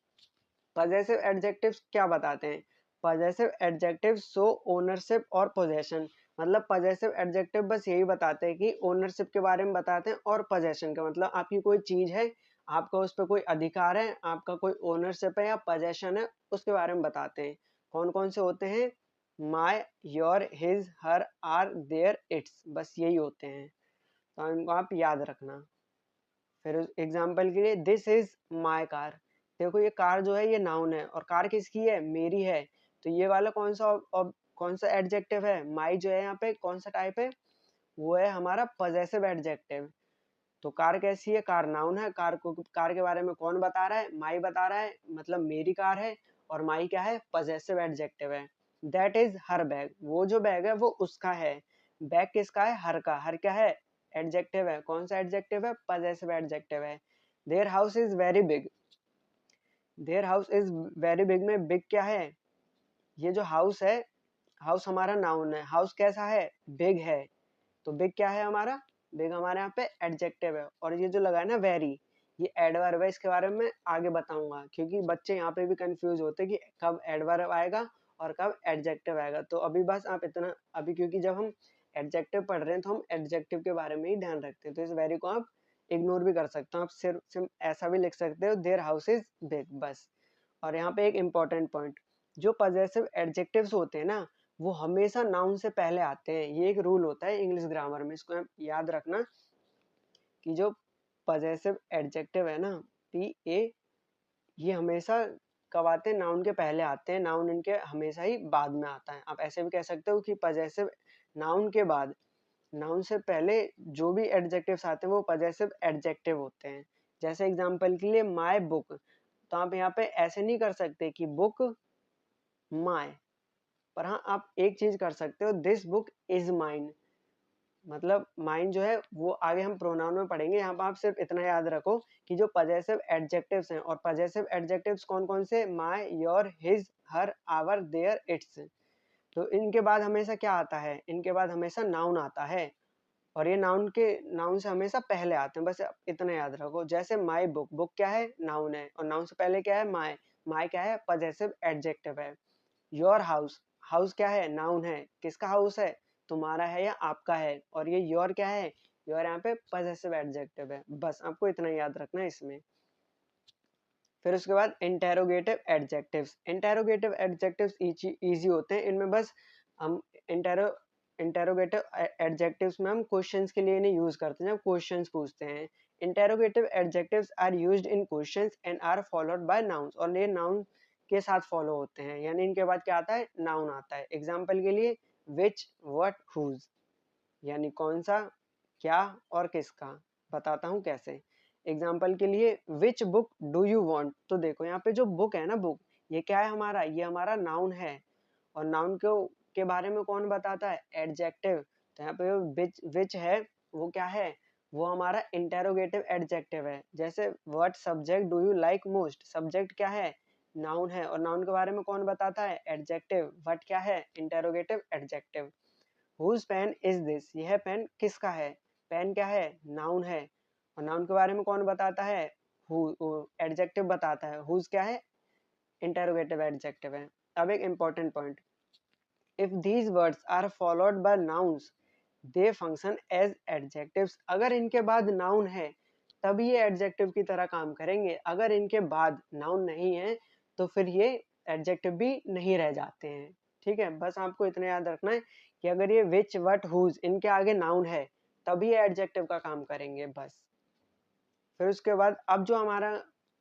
पजेसिव एडजेक्टिव्स क्या बताते हैं, पजेसिव एडजेक्टिव शो ओनरशिप और पोजेशन। मतलब पजेसिव एडजेक्टिव बस यही बताते हैं कि ओनरशिप के बारे में बताते हैं, और पोजेशन का मतलब आपकी कोई चीज है, आपका उस पर कोई अधिकार है, आपका कोई ओनरशिप है या पोजेशन है, उसके बारे में बताते हैं। कौन कौन से होते हैं, my, your, his, her, our, their, its, बस यही होते हैं, तो इनको आप याद रखना। फिर एग्जाम्पल के लिए दिस इज माई कार, देखो ये कार जो है ये नाउन है, और कार किसकी है, मेरी है। तो ये वाला कौन सा एडजेक्टिव है, माई जो है यहाँ पे कौन सा टाइप है, वो है हमारा पजेसिव एडजेक्टिव। तो कार कैसी है, कार नाउन है, कार के बारे में कौन बता रहा है, माई बता रहा है, मतलब मेरी कार है, और माई क्या है, पजेसिव एडजेक्टिव है। दैट इज हर बैग, वो जो बैग है वो उसका है। बैग किसका है, हर का। हर क्या है, एडजेक्टिव है। कौन सा एडजेक्टिव है, पजेसिव एडजेक्टिव है। Their house is very big, their house is very big में बिग क्या है, ये जो हाउस है, हाउस हमारा नाउन है, हाउस कैसा है, बिग है। तो बिग क्या है हमारा, बिग हमारे यहाँ पे एडजेक्टिव है। और ये जो लगा है ना वेरी, ये एडवर्ब है, इसके बारे में आगे बताऊंगा, क्योंकि बच्चे यहाँ पे भी कंफ्यूज होते हैं कि कब एडवर्ब आएगा और कब एडजेक्टिव आएगा। तो अभी बस आप इतना, अभी क्योंकि जब हम एडजेक्टिव पढ़ रहे हैं तो हम एडजेक्टिव के बारे में ही ध्यान रखते हैं, तो इस वेरी को आप इग्नोर भी कर सकते हो, आप सिर्फ ऐसा भी लिख सकते हो, देयर हाउस इज बिग, बस। और यहाँ पे एक इम्पॉर्टेंट पॉइंट, जो पजेसिव एडजेक्टिव्स होते हैं ना, वो हमेशा नाउन से पहले आते हैं। ये एक रूल होता है इंग्लिश ग्रामर में, इसको आप याद रखना कि जो पजेसिव एडजेक्टिव है ना, पी ए, ये हमेशा कब आते हैं, नाउन के पहले आते हैं, नाउन इनके हमेशा ही बाद में आता है। आप ऐसे भी कह सकते हो कि पजेसिव नाउन के बाद, नाउन से पहले जो भी एडजेक्टिव्स आते हैं वो पजेसिव एडजेक्टिव होते हैं। जैसे एग्जांपल के लिए माय बुक, तो आप यहाँ पे ऐसे नहीं कर सकते कि बुक माय, पर हाँ आप एक चीज कर सकते हो, दिस बुक इज माइन। मतलब माइन जो है वो आगे हम प्रोनाउन में पढ़ेंगे, यहाँ पर आप सिर्फ इतना याद रखो कि जो पजेसिव एडजेक्टिव्स हैं, और पजेसिव एडजेक्टिव्स कौन कौन से, my, your, his, her, our, their, its. तो इनके बाद हमेशा क्या आता है, इनके बाद हमेशा नाउन आता है, और ये नाउन से हमेशा पहले आते हैं, बस इतना याद रखो। जैसे माय बुक, बुक क्या है, नाउन है, और नाउन से पहले क्या है, माय, माय क्या है, पजेसिव एडजेक्टिव है। योर हाउस, हाउस क्या है, नाउन है, किसका हाउस है, तुम्हारा है या आपका है, और ये योर क्या है, योर यहाँ पे पजेसिव एडजेक्टिव है। बस आपको इतना याद रखना है इसमें। फिर उसके बाद interrogative adjectives, interrogative adjectives easy होते हैं, इनमें बस हम इंटेरोगेटिव एडजेक्टिव्स में हम क्वेश्चंस के लिए इन्हें यूज करते हैं जब क्वेश्चंस पूछते हैं। Interrogative adjectives are used in questions and are followed by nouns, और ये नाउन के साथ फॉलो होते हैं, यानी इनके बाद क्या आता है, नाउन आता है। एग्जाम्पल के लिए विच, व्हाट, हुज, यानी कौन सा, क्या और किसका। बताता हूँ कैसे। एग्जाम्पल के लिए which book do you want, तो देखो यहाँ पे जो बुक है ना, बुक, ये क्या है हमारा, ये हमारा नाउन है, और नाउन के बारे में कौन बताता है, एडजेक्टिव। तो यहाँ पे विच है, वो क्या है, वो हमारा इंटेरोगेटिव एडजेक्टिव है। जैसे what subject do you like most, subject क्या है, नाउन है, और नाउन के बारे में कौन बताता है, एडजेक्टिव। व्हाट क्या है, interrogative adjective. Whose pen is this, यह पेन किसका है, पेन क्या है, नाउन है, और नाउन के बारे में कौन बताता है, एडजेक्टिव बताता है। हुज क्या है, इंटेरोगेटिव एडजेक्टिव है। अब एक important point, if these words are followed by nouns they function as adjectives, अगर इनके बाद नाउन है तब ये एडजेक्टिव की तरह काम करेंगे, अगर इनके बाद नाउन नहीं है तो फिर ये एडजेक्टिव भी नहीं रह जाते हैं। ठीक है, बस आपको इतना याद रखना है कि अगर ये विच, व्हाट, हुज इनके आगे नाउन है तभी ये एडजेक्टिव का काम करेंगे, बस। फिर उसके बाद अब जो हमारा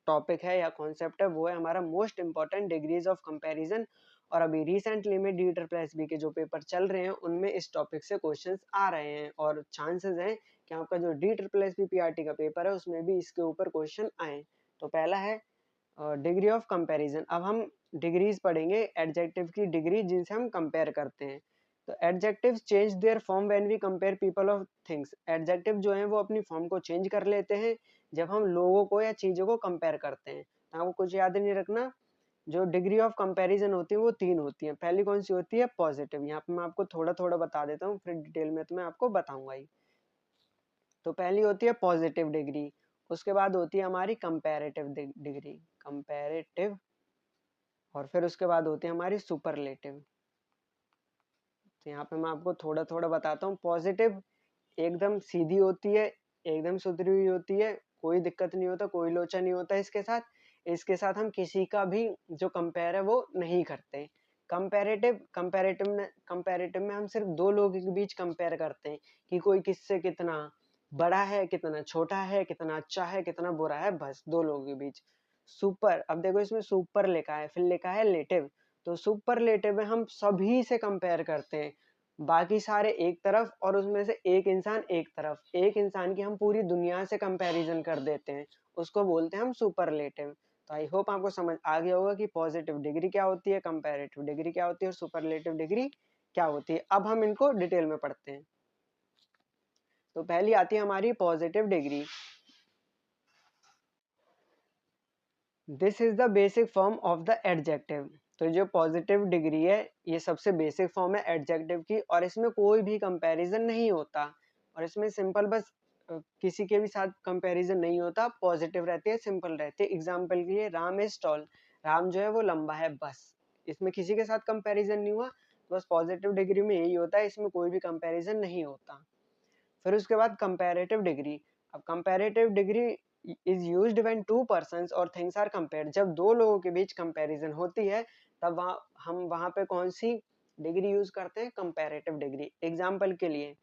टॉपिक है या कॉन्सेप्ट है वो है हमारा most important, degrees of comparison. और अभी रिसेंटली में डी ट्रिपल एस बी के जो पेपर चल रहे हैं उनमें इस टॉपिक से क्वेश्चंस आ रहे हैं, और चांसेस हैं कि आपका जो D triple S B P R T का पेपर है उसमें भी इसके ऊपर क्वेश्चन आए। तो पहला है डिग्री ऑफ कंपैरिजन। अब हम डिग्रीज पढ़ेंगे, एडजेक्टिव की डिग्री जिनसे हम कंपेयर करते हैं। तो adjectives change their form when we compare people of things, adjective जो है वो अपनी फॉर्म को चेंज कर लेते हैं जब हम लोगों को या चीजों को कंपेयर करते हैं। तो आपको कुछ याद नहीं रखना, जो डिग्री ऑफ कंपैरिजन होती है वो 3 होती है। पहली कौन सी होती है, पॉजिटिव, यहाँ पे मैं आपको थोड़ा थोड़ा बता देता हूँ, फिर डिटेल में तो मैं आपको बताऊंगा ही। तो पहली होती है पॉजिटिव डिग्री, उसके बाद होती है हमारी कंपैरेटिव डिग्री, कंपैरेटिव, और फिर उसके बाद होती है हमारी सुपरलेटिव। तो यहाँ पे मैं आपको थोड़ा थोड़ा बताता हूँ। पॉजिटिव एकदम सीधी होती है, एकदम सुधरी हुई होती है, कोई दिक्कत नहीं होता, कोई लोचा नहीं होता इसके साथ। इसके साथ हम किसी का भी जो कंपेयर है वो नहीं करते। कंपैरेटिव में हम सिर्फ दो लोगों के बीच कंपेयर करते हैं कि कोई किससे कितना बड़ा है, कितना छोटा है, कितना अच्छा है, कितना बुरा है, बस दो लोगों के बीच। सुपर, अब देखो इसमें सुपर लिखा है, फिर लिखा है लेटिव, तो सुपरलेटिव में हम सभी से कंपेयर करते हैं, बाकी सारे एक तरफ और उसमें से एक इंसान एक तरफ, एक इंसान की हम पूरी दुनिया से कंपैरिजन कर देते हैं, उसको बोलते हैं हम सुपरलेटिव। तो आई होप आपको समझ आ गया होगा कि पॉजिटिव डिग्री क्या होती है, कंपैरेटिव डिग्री क्या होती है और सुपरलेटिव डिग्री क्या होती है। अब हम इनको डिटेल में पढ़ते हैं। तो पहली आती है हमारी positive degree. This is the basic form of the adjective. तो जो पॉजिटिव डिग्री है ये सबसे बेसिक फॉर्म है एडजेक्टिव की, और इसमें कोई भी कंपैरिजन नहीं होता, और इसमें सिंपल बस किसी के भी साथ कंपैरिजन नहीं होता, पॉजिटिव रहती है, सिंपल रहती है। एग्जाम्पल के लिए राम इज टॉल, राम जो है वो लंबा है, बस इसमें किसी के साथ कंपैरिजन नहीं हुआ। तो बस पॉजिटिव डिग्री में यही होता है, इसमें कोई भी कंपैरिजन नहीं होता। फिर उसके बाद कंपैरेटिव डिग्री। अब comparative degree is used when two persons और थिंग्स आर कंपेयर्ड। जब दो लोगों के बीच कंपैरिजन होती है तब हम वहां पे कौन सी डिग्री यूज करते हैं, कंपैरेटिव डिग्री। एग्जांपल के लिए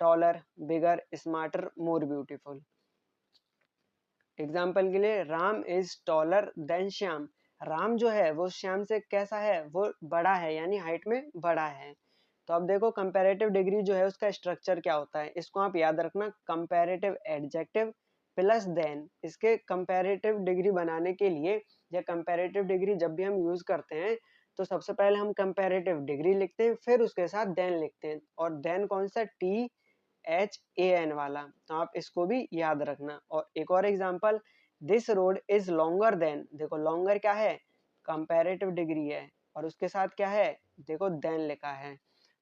टॉलर, बिगर, स्मार्टर, मोर ब्यूटीफुल। एग्जाम्पल के लिए Ram is taller then Shyam, Ram जो है वो श्याम से कैसा है, वो बड़ा है, यानी हाइट में बड़ा है। तो अब देखो कंपैरेटिव डिग्री जो है उसका स्ट्रक्चर क्या होता है, इसको आप याद रखना, कंपैरेटिव एडजेक्टिव प्लस देन। इसके कंपैरेटिव डिग्री बनाने के लिए या कंपैरेटिव डिग्री जब भी हम यूज करते हैं तो सबसे पहले हम कंपैरेटिव डिग्री लिखते हैं, फिर उसके साथ देन लिखते हैं, और देन कौन सा, THAN वाला। तो आप इसको भी याद रखना। और एक और example, this road is longer then, देखो लॉन्गर क्या है, कंपैरेटिव डिग्री है, और उसके साथ क्या है, देखो देन लिखा है।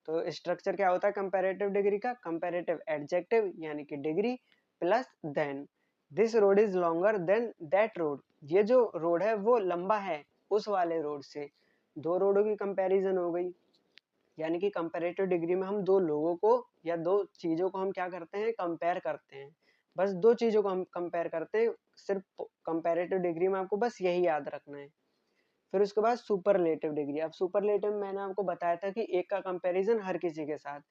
तो स्ट्रक्चर क्या होता है कंपैरेटिव डिग्री का, कंपैरेटिव एडजेक्टिव यानी कि degree plus than. This road is longer than that road, ये जो रोड है वो लंबा है उस वाले रोड से। दो रोडों की कंपैरिजन हो गई, यानी कि कंपैरेटिव डिग्री में हम दो लोगों को या दो चीजों को हम क्या करते हैं, कंपेयर करते हैं। बस दो चीजों को हम कंपेयर करते हैं, सिर्फ कंपैरेटिव डिग्री में आपको बस यही याद रखना है। फिर उसके बाद सुपरलेटिव डिग्री। अब सुपरलेटिव मैंने आपको बताया था कि एक का कंपैरिजन हर किसी के साथ,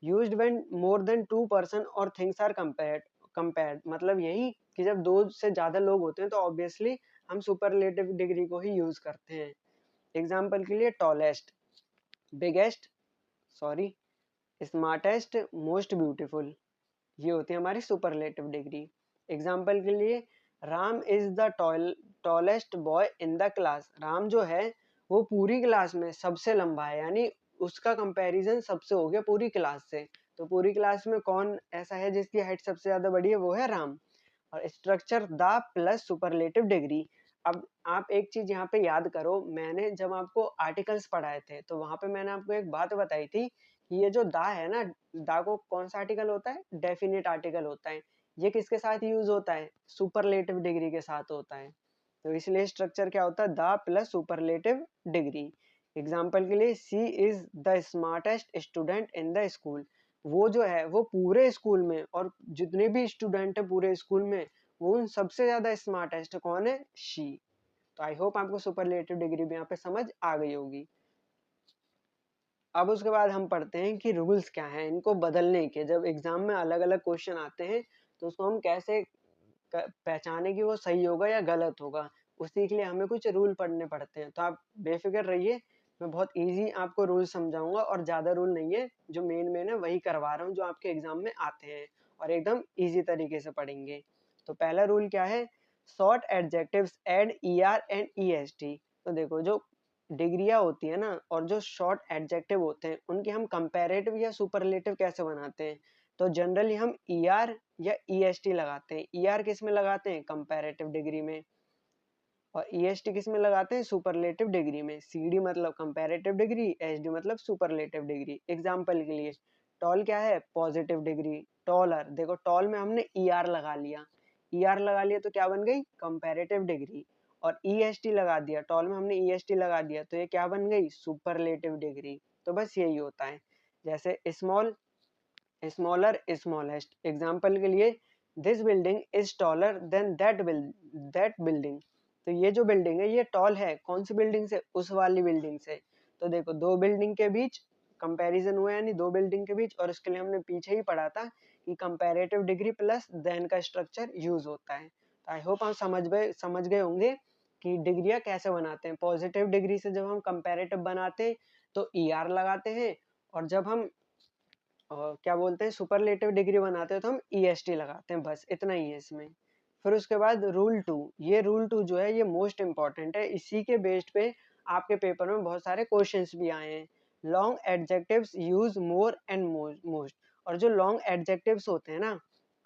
used when more than two person और थिंग्स आर कंपेयर्ड, मतलब यही कि जब दो से ज्यादा लोग होते हैं तो ऑब्वियसली हम सुपरलेटिव डिग्री को ही यूज करते हैं। एग्जाम्पल के लिए tallest, biggest, sorry, smartest, most beautiful, ये होती है हमारी सुपरलेटिव डिग्री। एग्जाम्पल के लिए Ram is the tallest boy in the class, Ram जो है वो पूरी क्लास में सबसे लंबा है, यानी उसका कंपैरिजन सबसे हो गया पूरी क्लास से। तो पूरी क्लास में कौन ऐसा है जिसकी हाइट सबसे ज्यादा बड़ी है, वो है राम। और structure the plus superlative degree. अब आप एक चीज यहाँ पे याद करो, मैंने जब आपको आर्टिकल्स पढ़ाए थे तो वहां पे मैंने आपको एक बात बताई थी कि ये जो दा है ना, दा को कौन सा आर्टिकल होता है, डेफिनेट आर्टिकल होता है। ये किसके साथ यूज होता है, सुपरलेटिव डिग्री के साथ होता है। तो इसलिए स्ट्रक्चर क्या होता है, the plus superlative degree. Example के लिए she is the smartest student in the school, वो जो है वो पूरे स्कूल में और जितने भी स्टूडेंट है पूरे स्कूल में वो उन सबसे ज्यादा स्मार्टेस्ट कौन है, शी। तो आई होप आपको सुपरलेटिव डिग्री भी यहाँ पे समझ आ गई होगी। अब उसके बाद हम पढ़ते हैं कि रूल्स क्या हैं इनको बदलने के, जब एग्जाम में अलग अलग क्वेश्चन आते हैं तो उसको हम कैसे पहचाने कि वो सही होगा या गलत होगा, उसी के लिए हमें कुछ रूल पढ़ने पड़ते हैं। तो आप बेफिक्र रहिए, मैं बहुत इजी आपको रूल समझाऊंगा, और ज्यादा रूल नहीं है, जो मेन है वही करवा रहा हूँ जो आपके एग्जाम में आते हैं, और एकदम इजी तरीके से पढ़ेंगे। तो पहला रूल क्या है, short adjectives add ER and EST। तो देखो जो डिग्रियां होती है ना और जो शॉर्ट एडजेक्टिव होते हैं उनके हम कंपैरेटिव या सुपरलेटिव कैसे बनाते हैं, तो जनरली हम ER या EST लगाते हैं। ER किस में लगाते हैं, कंपैरेटिव डिग्री में, और EST किस में लगाते हैं, सुपरलेटिव डिग्री में। CD मतलब कंपैरेटिव डिग्री, SD मतलब सुपरलेटिव डिग्री। एग्जांपल के लिए टॉल क्या है, पॉजिटिव डिग्री, टॉलर, देखो टॉल में हमने ER लगा लिया, ER लगा लिया तो क्या बन गई, कंपैरेटिव डिग्री। और EST लगा दिया, टॉल में हमने EST लगा दिया तो ये क्या बन गई, सुपरलेटिव डिग्री। तो बस यही होता है। जैसे स्मॉल, स्मॉलर, स्मॉलेस्ट। एग्जाम्पल के लिए this building is taller then that building, तो ये जो बिल्डिंग है ये टॉल है, कौन सी बिल्डिंग से, उस वाली बिल्डिंग से। तो देखो दो बिल्डिंग के बीच कंपैरिजन हुआ, यानी दो बिल्डिंग के बीच, और इसके लिए हमने पीछे ही पढ़ा था कि कंपैरेटिव डिग्री प्लस देन का स्ट्रक्चर यूज होता है। तो आई होप आप समझ गए होंगे कि डिग्रियां कैसे बनाते हैं। पॉजिटिव डिग्री से जब हम कंपैरेटिव बनाते हैं तो ER लगाते हैं, और जब हम क्या बोलते हैं सुपरलेटिव डिग्री बनाते हैं तो हम EST लगाते हैं। बस इतना ही है इसमें। फिर उसके बाद रूल 2, ये रूल 2 जो है ये मोस्ट इंपॉर्टेंट है। इसी के बेस्ड पे आपके पेपर में बहुत सारे क्वेश्चंस भी आए हैं। Long adjectives use more and most. और जो लॉन्ग एडजेक्टिव्स होते हैं ना,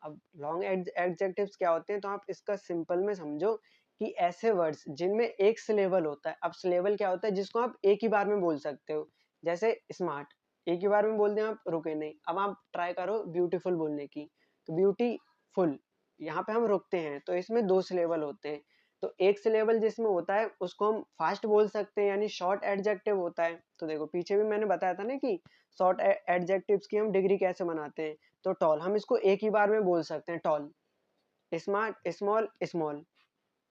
अब लॉन्ग एडजेक्टिव्स क्या होते हैं तो आप इसका सिंपल में समझो कि ऐसे वर्ड्स जिनमें एक सिलेबल होता है। अब सिलेबल क्या होता है, जिसको आप एक ही बार में बोल सकते हो। जैसे स्मार्ट, एक ही बार में बोल दें आप, रुके नहीं। अब आप ट्राई करो ब्यूटीफुल बोलने की, तो ब्यूटीफुल, यहाँ पे हम रुकते हैं, तो इसमें 2 सिलेबल होते हैं। तो एक सिलेबल जिसमें होता है उसको हम फास्ट बोल सकते हैं, यानी शॉर्ट एडजेक्टिव होता है। तो देखो पीछे भी मैंने बताया था ना कि शॉर्ट एडजेक्टिव्स की हम डिग्री कैसे बनाते हैं। तो टॉल, हम इसको एक ही बार में बोल सकते हैं, टॉल। Smart, small, small.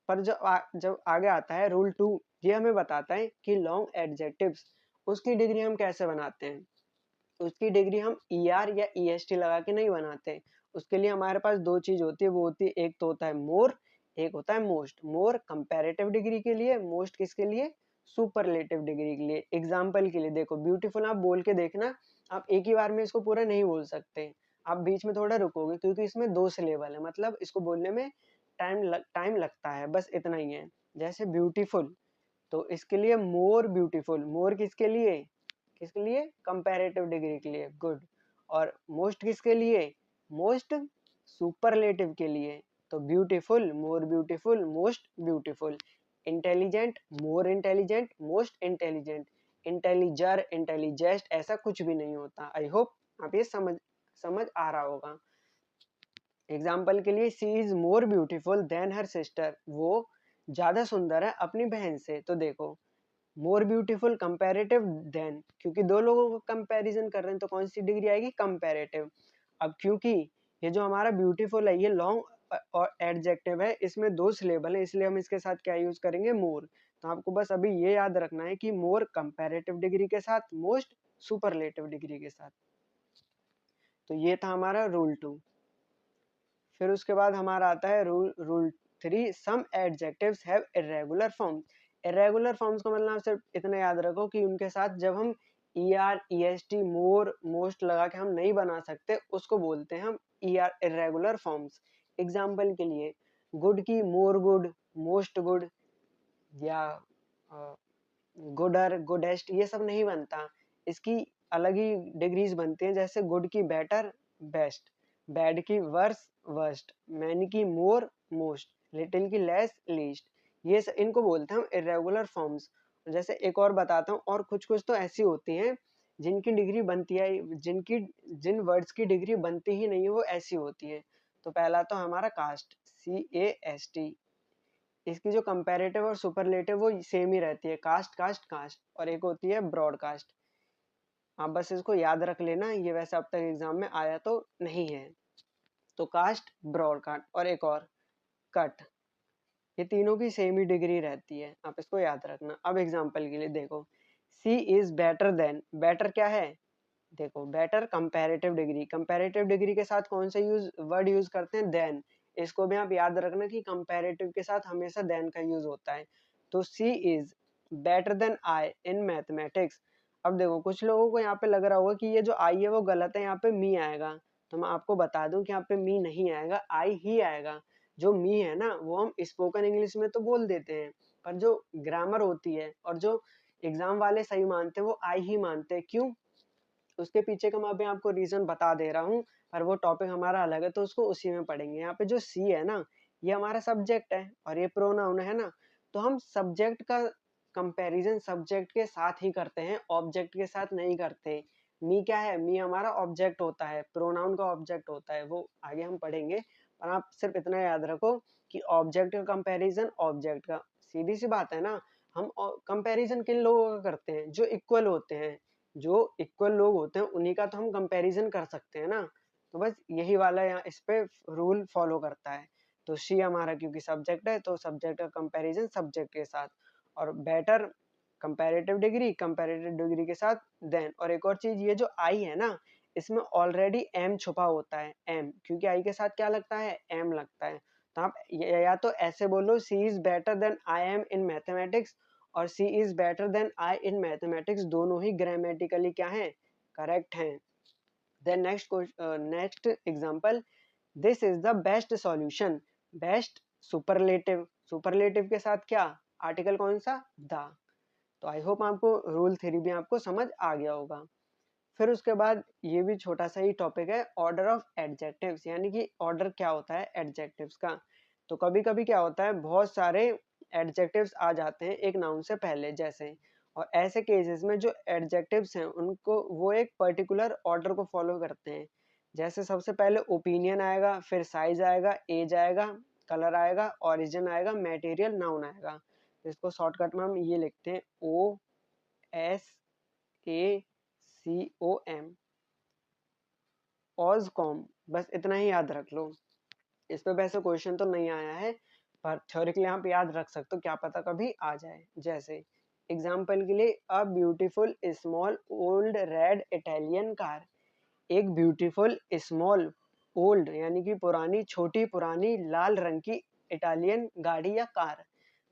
पर जब आगे आता है रूल 2, ये हमें बताता है कि लॉन्ग एडजेक्टिव्स, उसकी डिग्री हम कैसे बनाते हैं। उसकी डिग्री हम ER या EST लगा के नहीं बनाते। उसके लिए हमारे पास 2 चीज होती है, वो होती है, एक तो होता है मोर, एक होता है मोस्ट। मोर कंपैरेटिव डिग्री के लिए, मोस्ट किसके लिए, सुपरलेटिव डिग्री के लिए। एग्जाम्पल के लिए देखो, ब्यूटीफुल आप बोल के देखना, आप एक ही बार में इसको पूरा नहीं बोल सकते, आप बीच में थोड़ा रुकोगे, क्योंकि इसमें 2 सिलेबल है, मतलब इसको बोलने में टाइम लगता है। बस इतना ही है। जैसे ब्यूटीफुल, तो इसके लिए मोर ब्यूटीफुल, मोर किसके लिए, किसके लिए, कंपैरेटिव डिग्री के लिए, गुड। और मोस्ट किसके लिए, मोस्ट सुपरलेटिव के लिए। तो beautiful, more beautiful, most beautiful. Intelligent, more intelligent, most intelligent. Intelligenter, intelligentest, ऐसा कुछ भी नहीं होता। आई होप आप ये समझ आ रहा होगा। एग्जाम्पल के लिए, she is more beautiful than her sister, वो ज्यादा सुंदर है अपनी बहन से। तो देखो, मोर ब्यूटीफुल कंपैरेटिव देन, क्योंकि 2 लोगों को कंपैरिजन कर रहे हैं, तो कौन सी डिग्री आएगी, कंपैरेटिव। अब क्योंकि ये जो हमारा ब्यूटीफुल है ये लॉन्ग और एडजेक्टिव है, इसमें 2 सिलेबल है, इसलिए हम इसके साथ क्या यूज करेंगे, मोर। तो आपको बस अभी ये याद रखना है कि मोर कंपैरेटिव डिग्री के साथ, मोस्ट सुपरलेटिव डिग्री के साथ। तो ये था हमारा रूल 2। फिर उसके बाद हमारा आता है rule 3, some adjectives have irregular forms. Irregular forms का मतलब आप सिर्फ इतना याद रखो कि उनके साथ जब हम ER, EST, मोर, मोस्ट लगा के हम नहीं बना सकते, उसको बोलते हैं हम ER, इर्रेगुलर फॉर्म्स। एग्जाम्पल के लिए, गुड की मोर गुड, मोस्ट गुड, या गुडर, गुडेस्ट, ये सब नहीं बनता। इसकी अलग ही डिग्रीज बनती हैं। जैसे गुड की बेटर, बेस्ट, बैड की वर्स, वर्स्ट, मैनी की मोर, मोस्ट, लिटिल की लेस, लीस्ट। ये इनको बोलते हैं हम इरेगुलर फॉर्म्स। जैसे एक और बताता हूँ, और कुछ कुछ तो ऐसी होती हैं जिनकी डिग्री बनती है, जिन वर्ड्स की डिग्री बनती ही नहीं है, वो ऐसी होती है। तो पहला तो हमारा कास्ट, CAST, इसकी जो कंपैरेटिव और सुपरलेटिव वो सेम ही रहती है, कास्ट, कास्ट, कास्ट। और एक होती है ब्रॉडकास्ट। आप बस इसको याद रख लेना, ये वैसे अब तक एग्जाम में आया तो नहीं है। तो कास्ट, ब्रॉडकास्ट, और एक और कट, ये तीनों की सेम ही डिग्री रहती है, आप इसको याद रखना। अब एग्जाम्पल के लिए देखो, सी इज बेटर देन, बेटर क्या है, देखो better comparative degree, comparative degree के साथ कौन सा वर्ड यूज करते हैं, देन। इसको भी आप याद रखना कि कंपैरेटिव के साथ हमेशा देन का यूज होता है। तो she is better than I in mathematics. अब देखो कुछ लोगों को यहाँ पे लग रहा होगा कि ये जो आई है वो गलत है, यहाँ पे मी आएगा। तो मैं आपको बता दूं कि यहाँ पे मी नहीं आएगा, आई ही आएगा। जो मी है ना, वो हम स्पोकन इंग्लिश में तो बोल देते हैं, पर जो ग्रामर होती है और जो एग्जाम वाले सही मानते हैं वो आई ही मानते हैं। क्यों, उसके पीछे का मैं अभी आपको रीजन बता दे रहा हूँ, पर वो टॉपिक हमारा अलग है, तो उसको उसी में पढ़ेंगे। यहाँ पे जो सी है ना, ये हमारा सब्जेक्ट है और ये प्रोनाउन है ना, तो हम सब्जेक्ट का कंपैरिजन सब्जेक्ट के साथ ही करते हैं, ऑब्जेक्ट के साथ नहीं करते। मी क्या है, मी हमारा ऑब्जेक्ट होता है, प्रोनाउन का ऑब्जेक्ट होता है, वो आगे हम पढ़ेंगे। पर आप सिर्फ इतना याद रखो कि ऑब्जेक्ट का कंपैरिजन ऑब्जेक्ट का, सीधी सी बात है ना। हम कंपैरिजन किन लोगों का करते हैं, जो इक्वल होते हैं, जो इक्वल लोग होते हैं उन्हीं का तो हम कंपैरिजन कर सकते हैं ना। तो बस यही वाला यहाँ इस पे रूल फॉलो करता है। तो शी हमारा क्योंकि सब्जेक्ट है, तो सब्जेक्ट का कंपैरिजन सब्जेक्ट के साथ, और better comparative degree, comparative degree के साथ देन। और एक और चीज, ये जो आई है ना, इसमें ऑलरेडी एम छुपा होता है, एम, क्योंकि आई के साथ क्या लगता है, एम लगता है। तो आप या तो ऐसे बोलो she is better than I am in mathematics, और she is better than I in mathematics दोनों ही ग्रामेटिकली क्या हैं, करेक्ट हैं। Then next example, this is the best solution. Best superlative, superlative के साथ क्या, आर्टिकल कौन सा, द। तो आई होप आपको रूल थ्री भी आपको समझ आ गया होगा। फिर उसके बाद ये भी छोटा सा ही टॉपिक है, ऑर्डर ऑफ एडजेक्टिव्स, यानी कि ऑर्डर क्या होता है एडजेक्टिव्स का। तो कभी कभी क्या होता है, बहुत सारे एडजेक्टिव्स आ जाते हैं एक नाउन से पहले जैसे, और ऐसे केसेस में जो एडजेक्टिव्स हैं उनको वो एक पर्टिकुलर ऑर्डर को फॉलो करते हैं। जैसे सबसे पहले ओपिनियन आएगा, फिर साइज आएगा, एज आएगा, कलर आएगा, ऑरिजिन आएगा, मटेरियल, नाउन आएगा। तो इसको शॉर्टकट में हम ये लिखते हैं OSACOM, ऑज़कॉम, बस इतना ही याद रख लो। इस पे वैसे क्वेश्चन तो नहीं आया है, पर थ्योरिकली आप याद रख सकते हो, क्या पता कभी आ जाए। जैसे एग्जाम्पल के लिए, a beautiful small old red Italian car, एक ब्यूटीफुल स्मॉल ओल्ड यानी कि पुरानी, छोटी पुरानी लाल रंग की इटालियन गाड़ी या कार।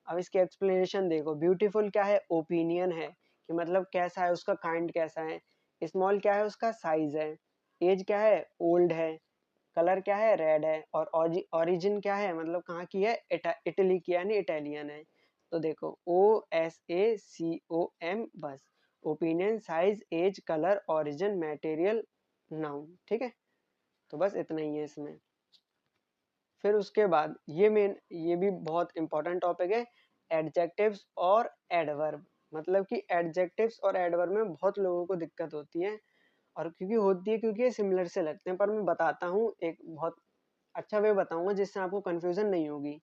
अब इसकी एक्सप्लेनेशन देखो, ब्यूटीफुल क्या है, ओपिनियन है कि मतलब कैसा है, उसका काइंड कैसा है। स्मॉल क्या है, उसका साइज है। एज क्या है, ओल्ड है। कलर क्या है, रेड है। और ओरिजिन क्या है, मतलब कहाँ की है, इटली की यानी इटालियन है। तो देखो OSACOM, बस opinion, size, age, colour, origin, material, noun, ठीक है। तो बस इतना ही है इसमें। फिर उसके बाद ये भी बहुत इंपॉर्टेंट टॉपिक है, एडजेक्टिव्स और एडवर्ब। मतलब कि एडजेक्टिव्स और एडवर्ब में बहुत लोगों को दिक्कत होती है, और क्योंकि ये सिमिलर से लगते हैं, पर मैं बताता हूँ एक बहुत अच्छा वे बताऊंगा जिससे आपको कंफ्यूजन नहीं होगी।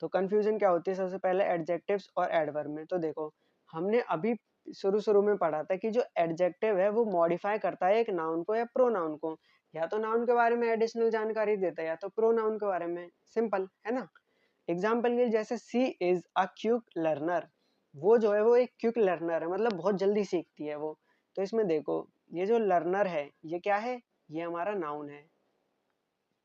तो कंफ्यूजन क्या होती है, सबसे पहले एडजेक्टिव्स और एडवर्ब में। तो देखो, हमने अभी शुरू शुरू में पढ़ा था कि जो एडजेक्टिव है वो मॉडिफाई करता है एक नाउन को या प्रोनाउन को। या तो नाउन के बारे में एडिशनल जानकारी देता है, या तो प्रोनाउन के बारे में, सिंपल है ना। एग्जाम्पल के लिए, जैसे सी इज अ क्विक लर्नर, वो जो है वो एक क्विक लर्नर है, मतलब बहुत जल्दी सीखती है वो। तो इसमें देखो, ये जो लर्नर है ये क्या है, ये हमारा नाउन है।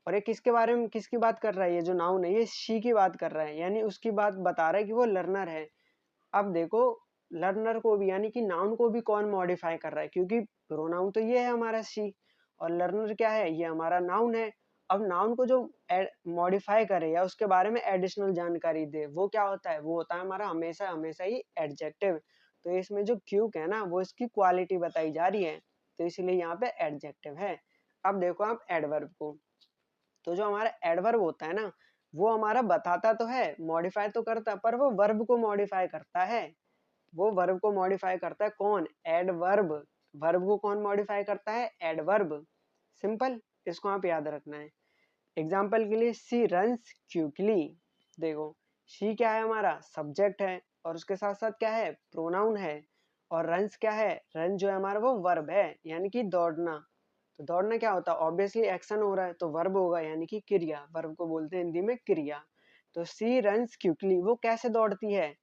और ये किसके बारे में, किसकी बात कर रहा है, ये जो नाउन है ये शी की बात कर रहा है, यानी उसकी बात बता रहा है कि वो लर्नर है। अब देखो, लर्नर को भी यानी कि नाउन को भी कौन मॉडिफाई कर रहा है, क्योंकि प्रोनाउन तो ये है हमारा शी, और लर्नर क्या है, ये हमारा नाउन है। अब नाउन को जो मॉडिफाई करे या उसके बारे में एडिशनल जानकारी दे, वो क्या होता है, वो होता है हमारा हमेशा हमेशा ही एडजेक्टिव। तो इसमें जो क्यूक है ना, वो इसकी क्वालिटी बताई जा रही है, तो इसलिए यहाँ पे एडजेक्टिव है। अब देखो आप एडवर्ब को, तो जो हमारा एडवर्ब होता है ना, वो हमारा बताता तो है, मॉडिफाई तो करता, पर वो वर्ब को मॉडिफाई करता है। वो वर्ब को मॉडिफाई करता है कौन, एडवर्ब। वर्ब को कौन मॉडिफाई करता है, एडवर्ब। सिंपल, इसको आप याद रखना है। एग्जाम्पल के लिए, सी रन्स क्विकली, देखो शी क्या है, हमारा सब्जेक्ट है, और उसके साथ साथ क्या है, प्रोनाउन है। और रन्स क्या है, रन जो है हमारा वो वर्ब है, यानी कि दौड़ना। तो दौड़ना क्या होता है, ऑब्वियसली एक्शन हो रहा है, तो वर्ब होगा, यानी कि क्रिया, वर्ब को बोलते हैं हिंदी में क्रिया। तो सी रन्स क्विकली, वो कैसे दौड़ती है,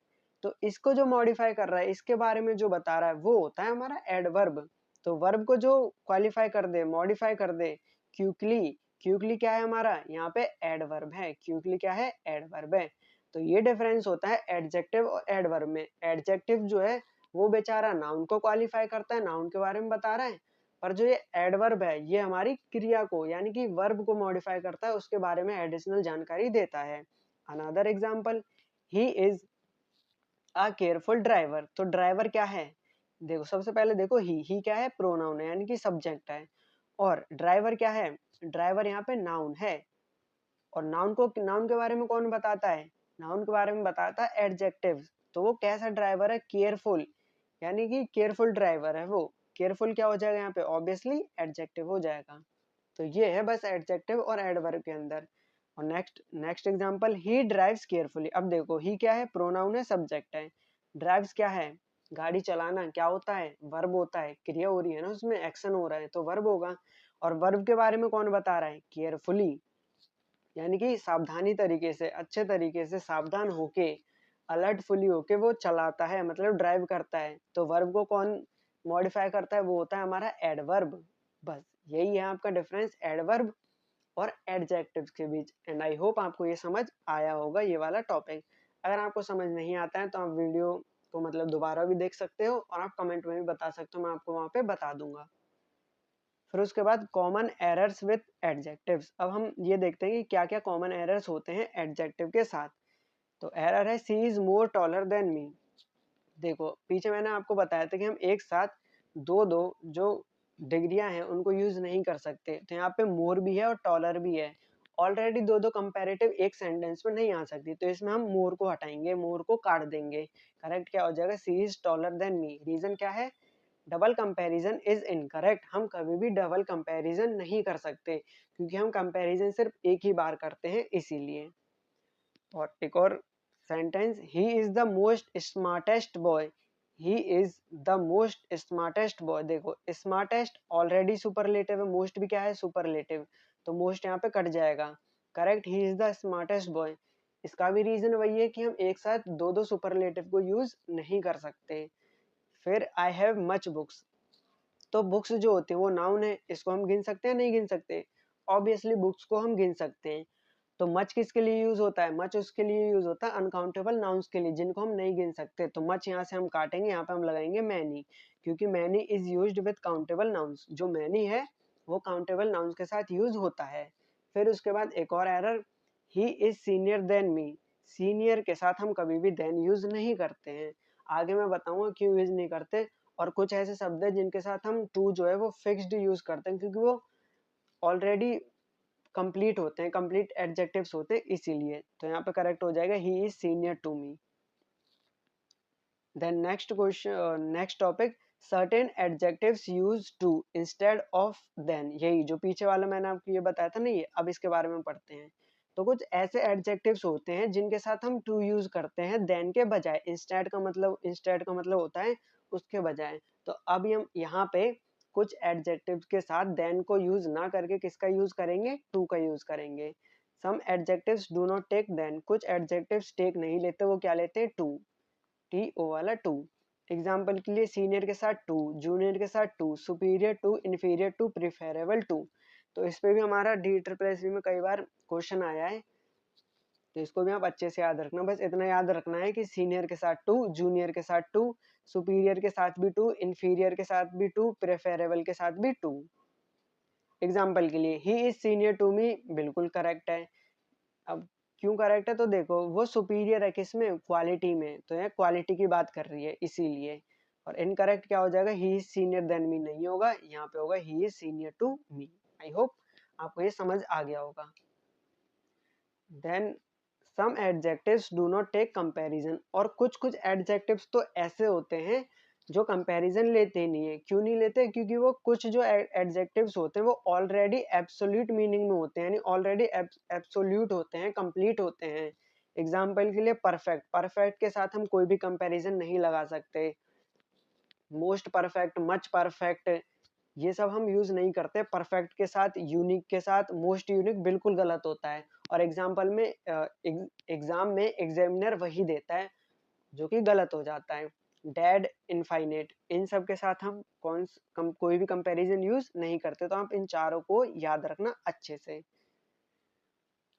तो इसको जो मॉडिफाई कर रहा है, इसके बारे में जो बता रहा है, वो होता है हमारा एडवर्ब। तो वर्ब को जो क्वालिफाई कर दे, मॉडिफाई कर दे, क्विकली, क्विकली क्या है हमारा, यहाँ पे एडवर्ब है, क्विकली क्या है, एडवर्ब है। तो ये डिफरेंस होता है एडजेक्टिव और एडवर्ब में। एडजेक्टिव जो है वो बेचारा नाउन को क्वालिफाई करता है, नाउन के बारे में बता रहा है, पर जो ये एडवर्ब है ये हमारी क्रिया को यानी कि वर्ब को मॉडिफाई करता है, उसके बारे में एडिशनल जानकारी देता है। Another example, he is a careful driver, तो ड्राइवर क्या है, देखो सबसे पहले देखो, ही क्या है, प्रोनाउन है, यानी कि सब्जेक्ट है। और ड्राइवर क्या है, ड्राइवर यहाँ पे नाउन है। और नाउन के बारे में कौन बताता है, नाउन के बारे में बताता है एडजेक्टिव। तो वो कैसा ड्राइवर है, केयरफुल, यानी कि केयरफुल ड्राइवर है वो। केयरफुल क्या हो जाएगा यहाँ पे, ऑब्वियसली एडजेक्टिव हो जाएगा। तो ये है बस एडजेक्टिव और एडवर्ब के अंदर। और नेक्स्ट नेक्स्ट एग्जांपल, ही ड्राइव्स केयरफुली, अब देखो ही क्या है, प्रोनाउन है, सब्जेक्ट है। ड्राइव्स क्या है, गाड़ी चलाना, क्या होता है, वर्ब होता है, क्रिया हो रही है ना, उसमें एक्शन हो रहा है, तो वर्ब होगा। और वर्ब के बारे में कौन बता रहा है, केयरफुली, यानी कि सावधानी तरीके से, अच्छे तरीके से, सावधान होके, अलर्टफुली होके वो चलाता है, मतलब ड्राइव करता है। तो वर्ब को कौन मॉडिफाई करता है, वो होता है हमारा एडवर्ब। बस यही है आपका डिफरेंस, एडवर्ब और एडजेक्टिव्स के बीच। एंड आई होप आपको ये समझ आया होगा ये वाला टॉपिक। अगर आपको समझ नहीं आता है तो आप वीडियो को मतलब दोबारा भी देख सकते हो और आप कमेंट में भी बता सकते हो, मैं आपको वहाँ पे बता दूंगा। फिर उसके बाद कॉमन एरर्स विद एडजेक्टिव्स। अब हम ये देखते हैं कि क्या क्या कॉमन एरर्स होते हैं एडजेक्टिव के साथ। तो एरर है she is more taller than me. देखो पीछे मैंने आपको बताया था कि हम एक साथ दो दो जो डिग्रियां हैं उनको यूज नहीं कर सकते, तो यहाँ पे मोर भी है और टॉलर भी है। ऑलरेडी दो दो कंपैरेटिव एक सेंटेंस में नहीं आ सकती, तो इसमें हम मोर को हटाएंगे, मोर को काट देंगे। करेक्ट क्या हो जाएगा, she is taller than me. Reason क्या है, डबल कंपैरिजन इज इनकरेक्ट। हम कभी भी डबल कंपैरिजन नहीं कर सकते क्योंकि हम कंपैरिजन सिर्फ एक ही बार करते हैं इसीलिए। और एक और sentence, he is the most smartest boy. He is the most smartest boy. देखो स्मार्टेस्ट ऑलरेडी सुपरलेटिव है, मोस्ट भी क्या है सुपरलेटिव, तो मोस्ट यहाँ पे कट जाएगा। Correct, he is the smartest boy. इसका भी रीजन वही है कि हम एक साथ दो दो सुपरलेटिव को यूज नहीं कर सकते। फिर आई हैव मच बुक्स। तो बुक्स जो होती है वो नाउन है, इसको हम गिन सकते हैं नहीं गिन सकते, ऑब्वियसली बुक्स को हम गिन सकते हैं। तो मच किसके लिए यूज होता है, मच उसके लिए यूज होता है अनकाउंटेबल नाउन्स के लिए जिनको हम नहीं गिन सकते। तो मच यहाँ से हम काटेंगे, यहाँ पे हम लगाएंगे मैनी, क्योंकि many is used with countable nouns. जो मैनी है वो काउंटेबल नाउन्स के साथ यूज होता है। फिर उसके बाद एक और error, he is senior than me. Senior के साथ हम कभी भी देन यूज नहीं करते हैं, आगे मैं बताऊंगा क्यों यूज नहीं करते। और कुछ ऐसे शब्द है जिनके साथ हम टू जो है वो फिक्स्ड यूज करते हैं क्योंकि वो ऑलरेडी कंप्लीट होते हैं, कंप्लीट एडजेक्टिव्स होते हैं इसीलिए। तो यहाँ पे करेक्ट हो जाएगा he is senior to me. Then next question, next topic, certain adjectives use to instead of than. यही जो पीछे वाला मैंने आपको ये बताया था ना, ये अब इसके बारे में पढ़ते हैं। तो कुछ ऐसे एडजेक्टिव्स होते हैं जिनके साथ हम टू यूज करते हैं देन के बजाय। इंस्टेड का मतलब होता है उसके बजाय। तो अब हम यहाँ पे कुछ एडजेक्टिव्स के साथ देन को यूज ना करके किसका यूज करेंगे, टू का यूज करेंगे। Some adjectives do not take than. कुछ एडजेक्टिव्स टेक नहीं लेते, वो क्या लेते हैं, टू, टी ओ वाला टू। एग्जाम्पल के लिए सीनियर के साथ टू, जूनियर के साथ to, superior to, inferior to, preferable to. तो इस पे भी हमारा डी ट्रिपल एस में कई बार क्वेश्चन आया है, तो इसको भी आप अच्छे से याद रखना। बस इतना याद रखना है कि सीनियर के साथ टू, जूनियर के साथ टू, सुपीरियर के साथ भी टू, इन्फीरियर के साथ भी टू, प्रेफरेबल के साथ भी टू। एग्जाम्पल के लिए he is senior to me, बिल्कुल करेक्ट है। अब क्यों करेक्ट है, तो देखो वो सुपीरियर है किसमें, क्वालिटी में, तो ये क्वालिटी की बात कर रही है इसीलिए। और इनकरेक्ट क्या हो जाएगा, he is senior than me नहीं होगा, यहाँ पे होगा he is senior to me. I hope आपको ये समझ आ गया होगा। Then some adjectives do not take comparison. और कुछ कुछ एडजेक्टिव्स तो ऐसे होते हैं जो कंपैरिजन लेते नहीं है। क्यों नहीं लेते, क्योंकि वो कुछ जो एडजेक्टिव्स होते हैं वो ऑलरेडी एब्सोल्यूट मीनिंग में होते हैं, यानी ऑलरेडी एब्सोल्यूट होते हैं, कंप्लीट होते हैं। एग्जाम्पल के लिए परफेक्ट, परफेक्ट के साथ हम कोई भी कंपैरिजन नहीं लगा सकते। मोस्ट परफेक्ट, मच परफेक्ट, ये सब हम यूज नहीं करते परफेक्ट के साथ। यूनिक के साथ मोस्ट यूनिक बिल्कुल गलत होता है। और एग्जाम्पल में एग्जाम में एग्जामिनर वही देता है जो कि गलत हो जाता है। डेड, इनफाइनेट, इन सब के साथ हम कोई भी कंपैरिजन यूज नहीं करते। तो आप इन चारों को याद रखना अच्छे से।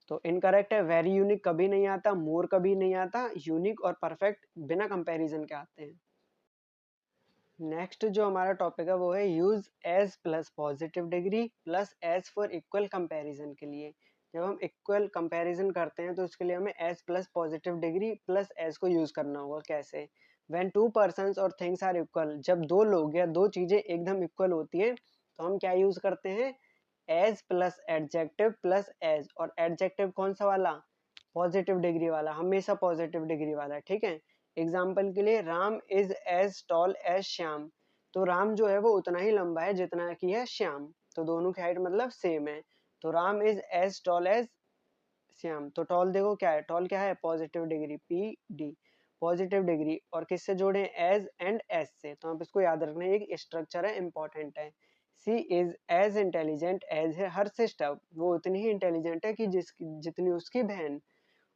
तो इनकरेक्ट है, वेरी यूनिक कभी नहीं आता, मोर कभी नहीं आता, यूनिक और परफेक्ट बिना कंपैरिजन के आते हैं। नेक्स्ट जो हमारा टॉपिक है वो है use as plus positive degree plus as for equal comparison के लिए। जब हम इक्वल कंपैरिजन करते हैं तो उसके लिए हमें as plus positive degree plus as को यूज करना होगा। कैसे, व्हेन टू पर्सन्स और थिंग्स आर इक्वल, जब दो लोग या दो चीजें एकदम इक्वल होती है तो हम क्या यूज करते हैं, as plus adjective plus as. और एडजेक्टिव कौन सा वाला, पॉजिटिव डिग्री वाला, हमेशा पॉजिटिव डिग्री वाला, ठीक है। एग्जाम्पल के लिए Ram is as tall as Shyam. तो राम जो है वो उतना ही लंबा है जितना की है श्याम, तो दोनों की हाइट मतलब सेम है। तो Ram is as tall as Shyam. तो टॉल देखो क्या है, टॉल क्या है, positive degree, P D, positive degree. और किससे जोड़े, एज एंड एस से। तो आप इसको याद रखना, एक स्ट्रक्चर है, इंपॉर्टेंट है। She is as intelligent as है हर सिस्टर, वो उतनी ही इंटेलिजेंट है कि जितनी उसकी बहन।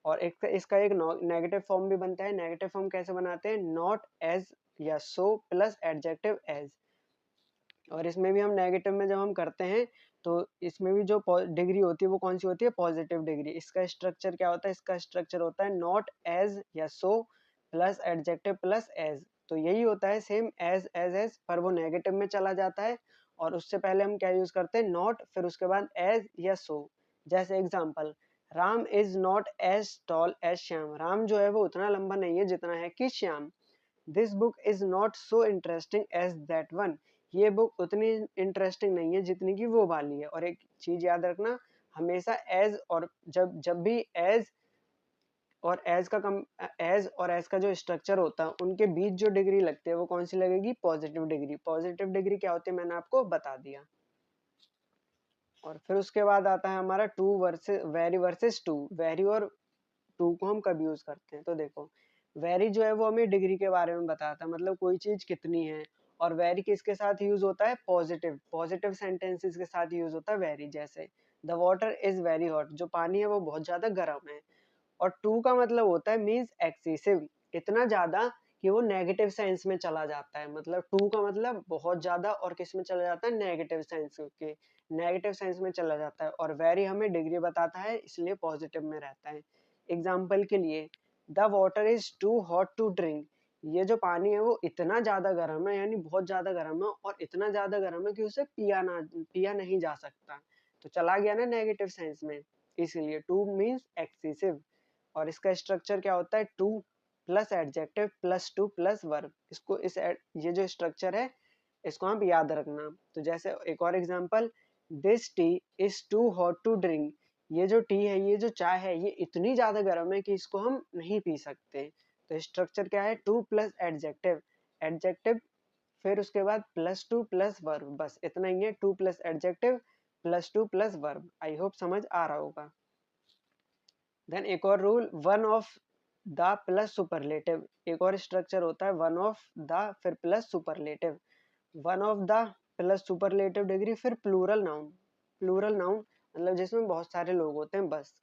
और एक इसका एक नेगेटिव फॉर्म भी बनता है। नेगेटिव फॉर्म कैसे बनाते हैं, नॉट एज या सो प्लस एडजेक्टिव एज। और इसमें भी हम नेगेटिव में जब हम करते हैं तो इसमें भी जो डिग्री होती है वो कौन सी होती है, पॉजिटिव डिग्री। इसका स्ट्रक्चर क्या होता है, इसका स्ट्रक्चर होता है नॉट एज या so plus adjective plus as. तो यही होता है सेम एज पर वो नेगेटिव में चला जाता है, और उससे पहले हम क्या यूज करते हैं, नॉट, फिर उसके बाद एज या सो। जैसे example, Ram is not as tall as Shyam. Ram जो है वो उतना लंबा नहीं है जितना है कि Shyam. This book is not so interesting as that one. ये बुक उतनी इंटरेस्टिंग नहीं है जितनी की वो वाली है। और एक चीज याद रखना, हमेशा एज और जब जब भी एज और एज का जो स्ट्रक्चर होता है उनके बीच जो डिग्री लगती है वो कौन सी लगेगी, पॉजिटिव डिग्री। पॉजिटिव डिग्री क्या होती है मैंने आपको बता दिया। और फिर उसके बाद आता है हमारा too versus very versus too. Very और टू को हम कब यूज करते हैं, तो देखो, वेरी जो है वो हमें डिग्री के बारे में बताता है, मतलब कोई चीज कितनी है। और वेरी किसके साथ यूज होता है, पॉजिटिव पॉजिटिव सेंटेंसेस के साथ यूज होता है वेरी। जैसे the water is very hot, जो पानी है वो बहुत ज्यादा गर्म है। और टू का मतलब होता है मीन्स एक्सेसिव, इतना ज्यादा कि वो नेगेटिव सेंस में चला जाता है। मतलब टू का मतलब बहुत ज्यादा, और किस में चला जाता है, नेगेटिव सेंस के, नेगेटिव सेंस में चला जाता है। और वेरी हमें डिग्री बताता है, इसलिए पॉजिटिव में रहता है। एग्जाम्पल के लिए, the water is too hot to drink. ये जो पानी है वो इतना ज्यादा गर्म है, यानी बहुत ज्यादा गर्म है, और इतना ज्यादा गर्म है कि उसे पिया नहीं जा सकता। तो चला गया ना नेगेटिव सेंस में, इसलिए टू मीन्स एक्सेसिव। और इसका स्ट्रक्चर क्या होता है, two plus adjective plus two plus verb. इसको ये जो स्ट्रक्चर है इसको आप याद रखना। तो जैसे एक और example, this tea is too hot to drink. ये जो टी है, ये जो चाय है, ये इतनी ज्यादा गर्म है कि इसको हम नहीं पी सकते। तो स्ट्रक्चर क्या है, टू प्लस एडजेक्टिव, एडजेक्टिव फिर उसके बाद प्लस टू प्लस वर्ब, बस इतना ही है, two plus adjective plus two plus verb. I hope समझ आ रहा होगा। देन एक और rule, one of the plus superlative. एक और स्ट्रक्चर होता है वन ऑफ द फिर plus superlative. One of the plus superlative degree, फिर प्लूरल नाउन। प्लूरल नाउन मतलब जिसमें बहुत सारे लोग होते हैं, बस।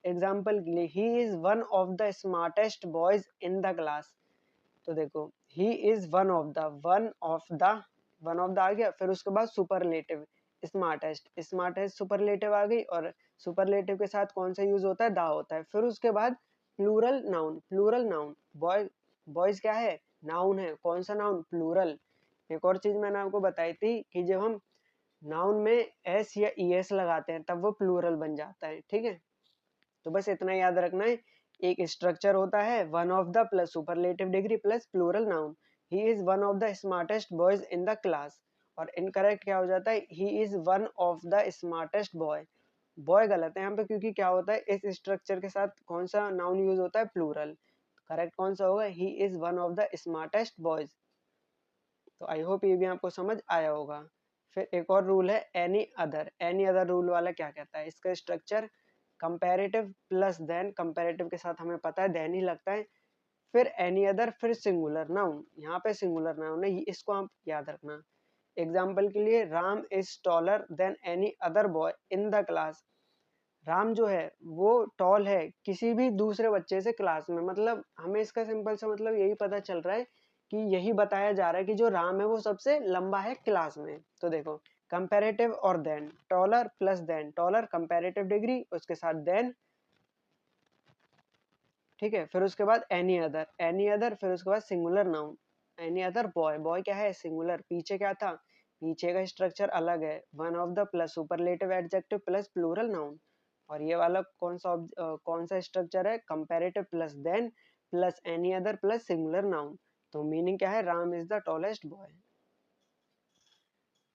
एग्जाम्पल के लिए, he is one of the smartest boys in the class. तो देखो, he is one of the आ गया, फिर उसके बाद सुपरलेटिव, स्मार्टेस्ट, स्मार्टेस्ट सुपरलेटिव आ गई। और सुपरलेटिव के साथ कौन सा यूज होता है, दा होता है। फिर उसके बाद plural noun, plural noun, boy boys क्या है, नाउन है, कौन सा नाउन, प्लूरल। एक और चीज मैंने आपको बताई थी कि जब हम नाउन में एस या ई एस लगाते हैं तब वो प्लूरल बन जाता है, ठीक है। तो बस इतना याद रखना है, एक स्ट्रक्चर होता है one of the plus superlative degree plus plural noun. He is one of the smartest boys in the class. और इनकरेक्ट क्या हो जाता है, he is one of the smartest boy. Boy गलत है यहाँ पे, क्योंकि क्या होता है इस स्ट्रक्चर के साथ कौन सा नाउन यूज होता है, प्लूरल। करेक्ट कौन सा होगा, he is one of the smartest boys. तो आई होप ये भी आपको समझ आया होगा। फिर एक और रूल है any other. Any other rule वाला क्या कहता है, इसका structure comparative plus than, comparative के साथ हमें पता है देन ही लगता है, फिर एनी अदर, फिर सिंगुलर नाउन। यहाँ पे सिंगुलर नाउन है, इसको आप याद रखना। एग्जाम्पल के लिए, Ram is taller then any other boy in the class. Ram जो है वो टॉल है किसी भी दूसरे बच्चे से क्लास में। मतलब हमें इसका सिंपल सा मतलब यही पता चल रहा है कि यही बताया जा रहा है कि जो राम है वो सबसे लंबा है क्लास में। तो देखो, कंपैरेटिव और than, taller plus than, taller comparative degree, उसके साथ देन, ठीक है। फिर उसके बाद एनी अदर, एनी अदर, फिर उसके बाद singular noun, any other boy. Boy क्या है, सिंगुलर। पीछे क्या था, पीछे का स्ट्रक्चर अलग है, one of the plus superlative adjective plus plural noun. और ये वाला कौन सा स्ट्रक्चर है, comparative plus than plus any other plus singular noun. तो मीनिंग क्या है, Ram is the tallest boy.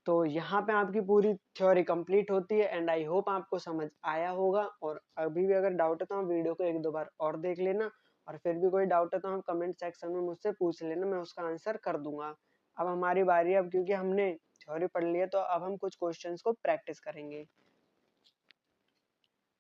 तो यहाँ पे आपकी पूरी थ्योरी कंप्लीट होती है, एंड आई होप आपको समझ आया होगा। और अभी भी अगर डाउट है तो आप वीडियो को एक दो बार और देख लेना, और फिर भी कोई डाउट है तो आप कमेंट सेक्शन में मुझसे पूछ लेना, मैं उसका आंसर कर दूंगा। अब हमारी बारी है, अब क्योंकि हमने थ्योरी पढ़ ली है तो अब हम कुछ क्वेश्चंस को प्रैक्टिस करेंगे।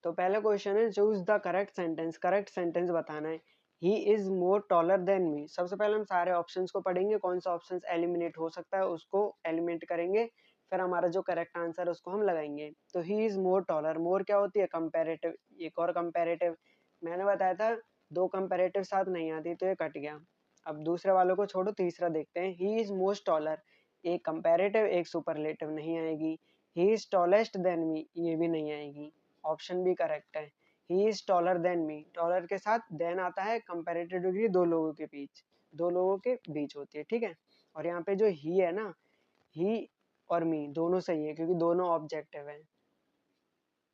तो पहला क्वेश्चन है, choose the correct sentence. Correct sentence बताना है। He is more taller than मी। सबसे पहले हम सारे ऑप्शंस को पढ़ेंगे, कौन सा ऑप्शंस एलिमिनेट हो सकता है उसको एलिमिनेट करेंगे, फिर हमारा जो करेक्ट आंसर है उसको हम लगाएंगे। तो ही इज मोर टॉलर, मोर क्या होती है, कंपैरेटिव। एक और कंपैरेटिव मैंने बताया था, दो कंपैरेटिव साथ नहीं आती तो ये कट गया। अब दूसरे वालों को छोड़ो, तीसरा देखते हैं। ही इज मोस्ट टॉलर, एक कंपैरेटिव एक सुपरलेटिव नहीं आएगी। He is tallest than me, ये भी नहीं आएगी, ऑप्शन बी करेक्ट है। He is taller than me, taller के साथ देन आता है, कंपैरेटिव डिग्री दो लोगों के बीच होती है, ठीक है। और यहाँ पे जो ही है ना, ही और मी दोनों सही है क्योंकि दोनों ऑब्जेक्टिव है।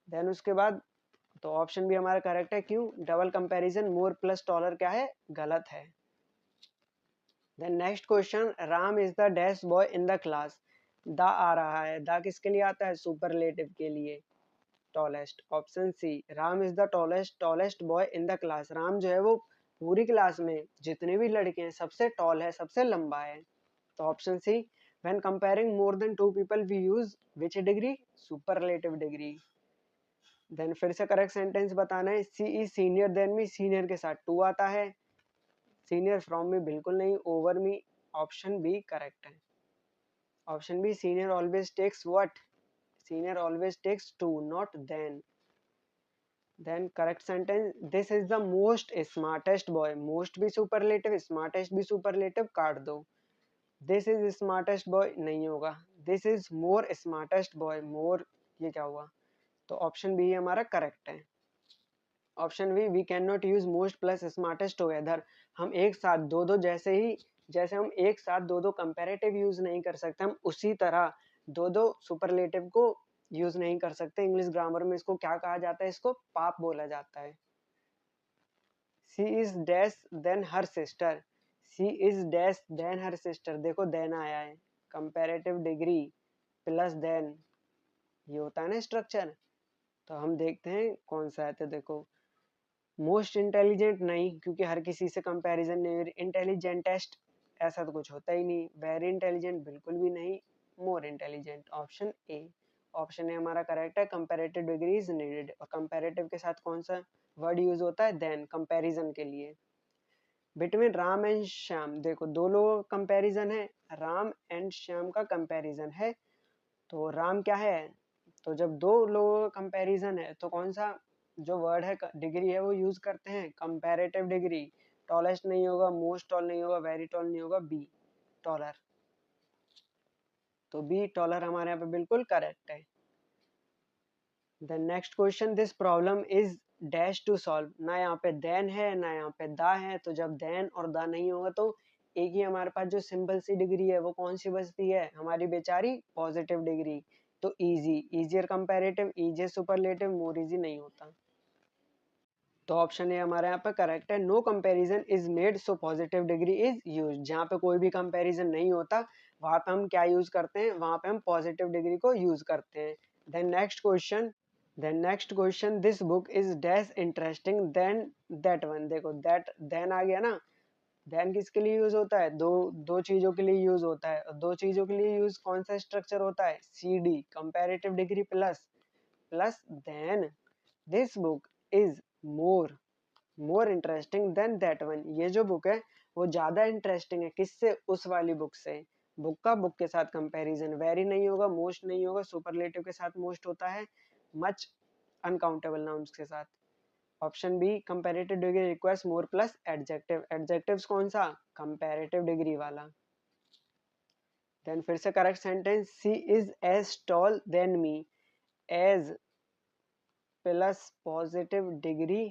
देन उसके बाद तो ऑप्शन भी हमारा करेक्ट है, क्यों, double comparison more plus taller क्या है, गलत है। Then next question, Ram is the dash boy in the class, the आ रहा है, द किसके लिए आता है, सुपरलेटिव के लिए, tallest. Option C, Ram is the tallest boy in the class, Ram जो है वो पूरी क्लास में जितने भी लड़के हैं सबसे टॉल है, सबसे लंबा है। तो option C, when comparing more than two people we use which degree, superlative degree. Then फिर से करेक्ट सेंटेंस बताना है, she is senior than me, senior के साथ टू आता है, सीनियर फ्रॉम मी बिल्कुल नहीं, over me, option B correct है। Option B, senior always takes what, senior always takes to not than. Then correct sentence, this is the most smartest boy, most भी superlative, smartest भी superlative, काट दो। This is smartest boy नहीं होगा, this is more smartest boy, more ये क्या हुआ, तो ऑप्शन बी हमारा करेक्ट है। Option B, we can not use most plus smartest together, हम एक साथ दो दो जैसे हम एक साथ दो दो कंपैरेटिव यूज नहीं कर सकते, हम उसी तरह दो दो सुपरलेटिव को यूज नहीं कर सकते। इंग्लिश ग्रामर में इसको क्या कहा जाता है, इसको पाप बोला जाता है। She is dash than her sister, she is dash than her sister, देखो देन आया है, कंपैरेटिव डिग्री प्लस देन, ये होता है ना स्ट्रक्चर। तो हम देखते हैं कौन सा है, तो देखो मोस्ट इंटेलिजेंट नहीं, क्योंकि हर किसी से कंपैरिजन नहीं, इंटेलिजेंटेस्ट ऐसा तो कुछ होता ही नहीं, वेरी इंटेलिजेंट बिल्कुल भी नहीं, more intelligent, option A. Option A हमारा करेक्ट है, कंपैरेटिव डिग्री इज नीडेड, और कंपैरेटिव के साथ कौन सा वर्ड यूज होता है, देन, कंपैरिजन के लिए। बिटवीन राम एंड श्याम, देखो दो लोगों का कंपैरिजन है, राम एंड श्याम का कंपैरिजन है, तो राम क्या है, तो जब दो लोगों का कंपैरिजन है तो कौन सा जो वर्ड है, डिग्री है, वो यूज करते हैं, कंपैरेटिव डिग्री। टॉलेस्ट नहीं होगा, मोस्ट टॉल नहीं होगा, वेरी टॉल नहीं होगा, बी टॉलर। तो बी टॉलर हमारे यहाँ पे बिल्कुल करेक्ट है। The next question, this problem is dash to solve, ना यहाँ पे देन है ना यहाँ पे दा है, तो जब देन और दा नहीं होगा तो एक ही हमारे पास जो सिंपल सी डिग्री है वो कौन सी बचती है, हमारी बेचारी पॉजिटिव डिग्री। तो easy, easier comparative, easier superlative, more easy नहीं होता। तो ऑप्शन ए हमारे यहाँ पे करेक्ट है, no comparison is made so positive degree is use, जहाँ पे कोई भी कंपैरिजन नहीं होता वहां पे हम क्या यूज करते हैं, वहां पे हम पॉजिटिव डिग्री को यूज करते हैं। Next question, this book is dash interesting than that one, देखो दैट देन आ गया ना, देन किसके लिए यूज होता है, दो दो चीजों के लिए यूज होता है, और दो चीजों के लिए यूज कौन सा स्ट्रक्चर होता है, C D, comparative degree plus plus than. This book is more more interesting than that one, ये जो बुक है वो ज्यादा इंटरेस्टिंग है किससे, उस वाली बुक से, बुक का बुक के साथ कंपैरिजन, वेरी नहीं होगा, मोस्ट नहीं होगा, सुपरलेटिव के साथ मोस्ट होता है, मच अनकाउंटेबल नाउन्स के साथ। Option B, comparative degree requires more plus adjective, adjectives कौन सा, कंपैरेटिव डिग्री वाला। देन फिर से correct sentence, she is as tall than me, as plus positive degree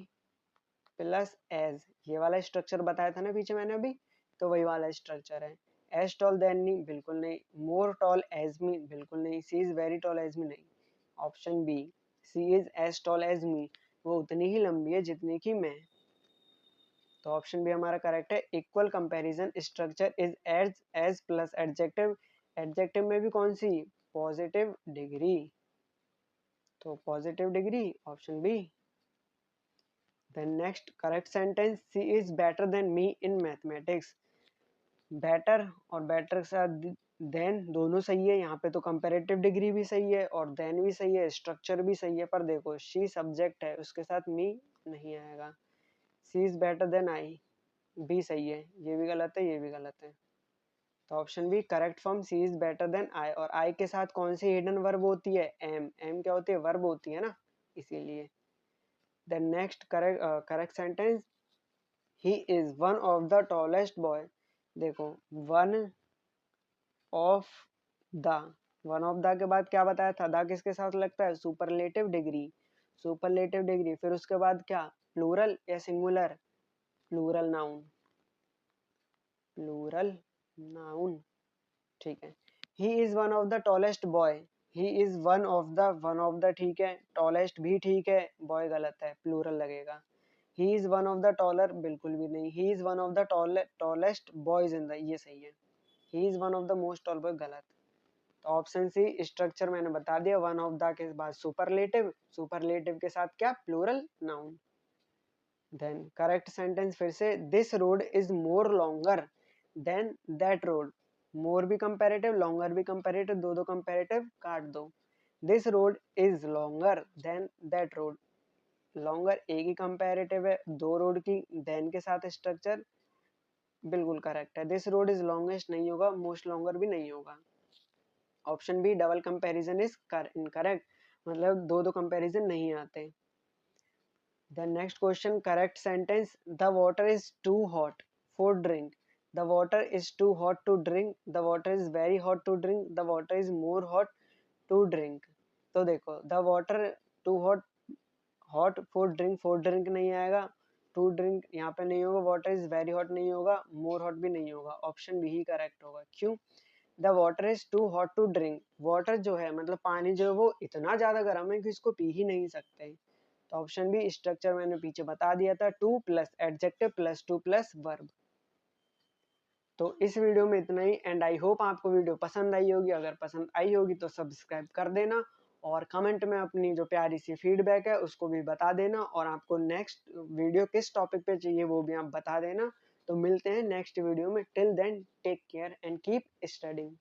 plus as, ये वाला स्ट्रक्चर बताया था ना पीछे मैंने अभी, तो वही वाला स्ट्रक्चर है। एज टॉल देन मी बिल्कुल नहीं, मोर टॉल एज मी बिल्कुल नहीं, she is very tall as me नहीं। Option B, she is as tall as me, वो उतनी ही लंबी है जितनी की मैं। तो ऑप्शन बी हमारा करेक्ट है, equal comparison structure is as plus adjective, adjective में भी कौन सी, पॉजिटिव डिग्री, तो positive degree, option B. The next correct sentence, she is better than me in mathematics, better और बेटर के साथ देन दोनों सही है, यहाँ पे तो कंपैरेटिव डिग्री भी सही है और देन भी सही है, स्ट्रक्चर भी सही है, पर देखो शी सब्जेक्ट है, उसके साथ मी नहीं आएगा, she is better than I भी सही है, ये भी गलत है, ये भी गलत है। तो option B correct form, C is better than I, और आई के साथ कौन सी हिडन वर्ब होती है, एम, एम क्या होती है, वर्ब होती है ना, इसीलिए। The next correct sentence, he is one of the tallest boy, देखो one of the, one of the के बाद क्या बताया था, द किसके साथ लगता है, सुपरलेटिव डिग्री, सुपरलेटिव डिग्री। फिर उसके बाद क्या, प्लूरल या singular, plural noun, plural noun, ठीक है। He is one of the tallest boy, he is one of the ठीक है, टॉलेस्ट भी ठीक है, बॉय गलत है, प्लूरल लगेगा। ही is one of the taller, बिल्कुल भी नहीं, ही is one of the tallest boys in the, ये सही है। He is one of the most tall boy, गलत। तो ऑप्शन सी स्ट्रक्चर मैंने बता दिया, वन ऑफ द के बाद सुपरलेटिव, सुपरलेटिव के साथ क्या, plural noun. Then correct sentence फिर से, this road is more longer than that road, more भी कंपैरेटिव, लॉन्गर भी कंपैरेटिव, दो दो कंपैरेटिव काट दो। This road is longer than that road, longer एक ही कंपैरेटिव है, दो रोड की, देन के साथ स्ट्रक्चर बिल्कुल करेक्ट है। दिस रोड इज लॉन्गेस्ट नहीं होगा, मोस्ट लॉन्गर भी नहीं होगा। Option B double comparison is incorrect, मतलब दो दो कंपैरिजन नहीं आते। The next question, correct sentence, the water is too hot for drink, the water is too hot to drink, the water is very hot to drink, the water is more hot to drink। तो देखो the water too hot, hot for drink नहीं आएगा, to drink यहाँ पे नहीं होगा, water is very hot नहीं होगा, more hot भी नहीं होगा, ऑप्शन बी ही करेक्ट होगा। क्यों, the water is too hot to drink, water जो है मतलब पानी जो है वो इतना ज्यादा गर्म है कि इसको पी ही नहीं सकते। तो ऑप्शन बी, स्ट्रक्चर मैंने पीछे बता दिया था, two plus adjective plus two plus verb. तो इस वीडियो में इतना ही, एंड आई होप आपको वीडियो पसंद आई होगी, अगर पसंद आई होगी तो सब्सक्राइब कर देना, और कमेंट में अपनी जो प्यारी सी फीडबैक है उसको भी बता देना, और आपको नेक्स्ट वीडियो किस टॉपिक पे चाहिए वो भी आप बता देना। तो मिलते हैं नेक्स्ट वीडियो में, till then take care and keep studying.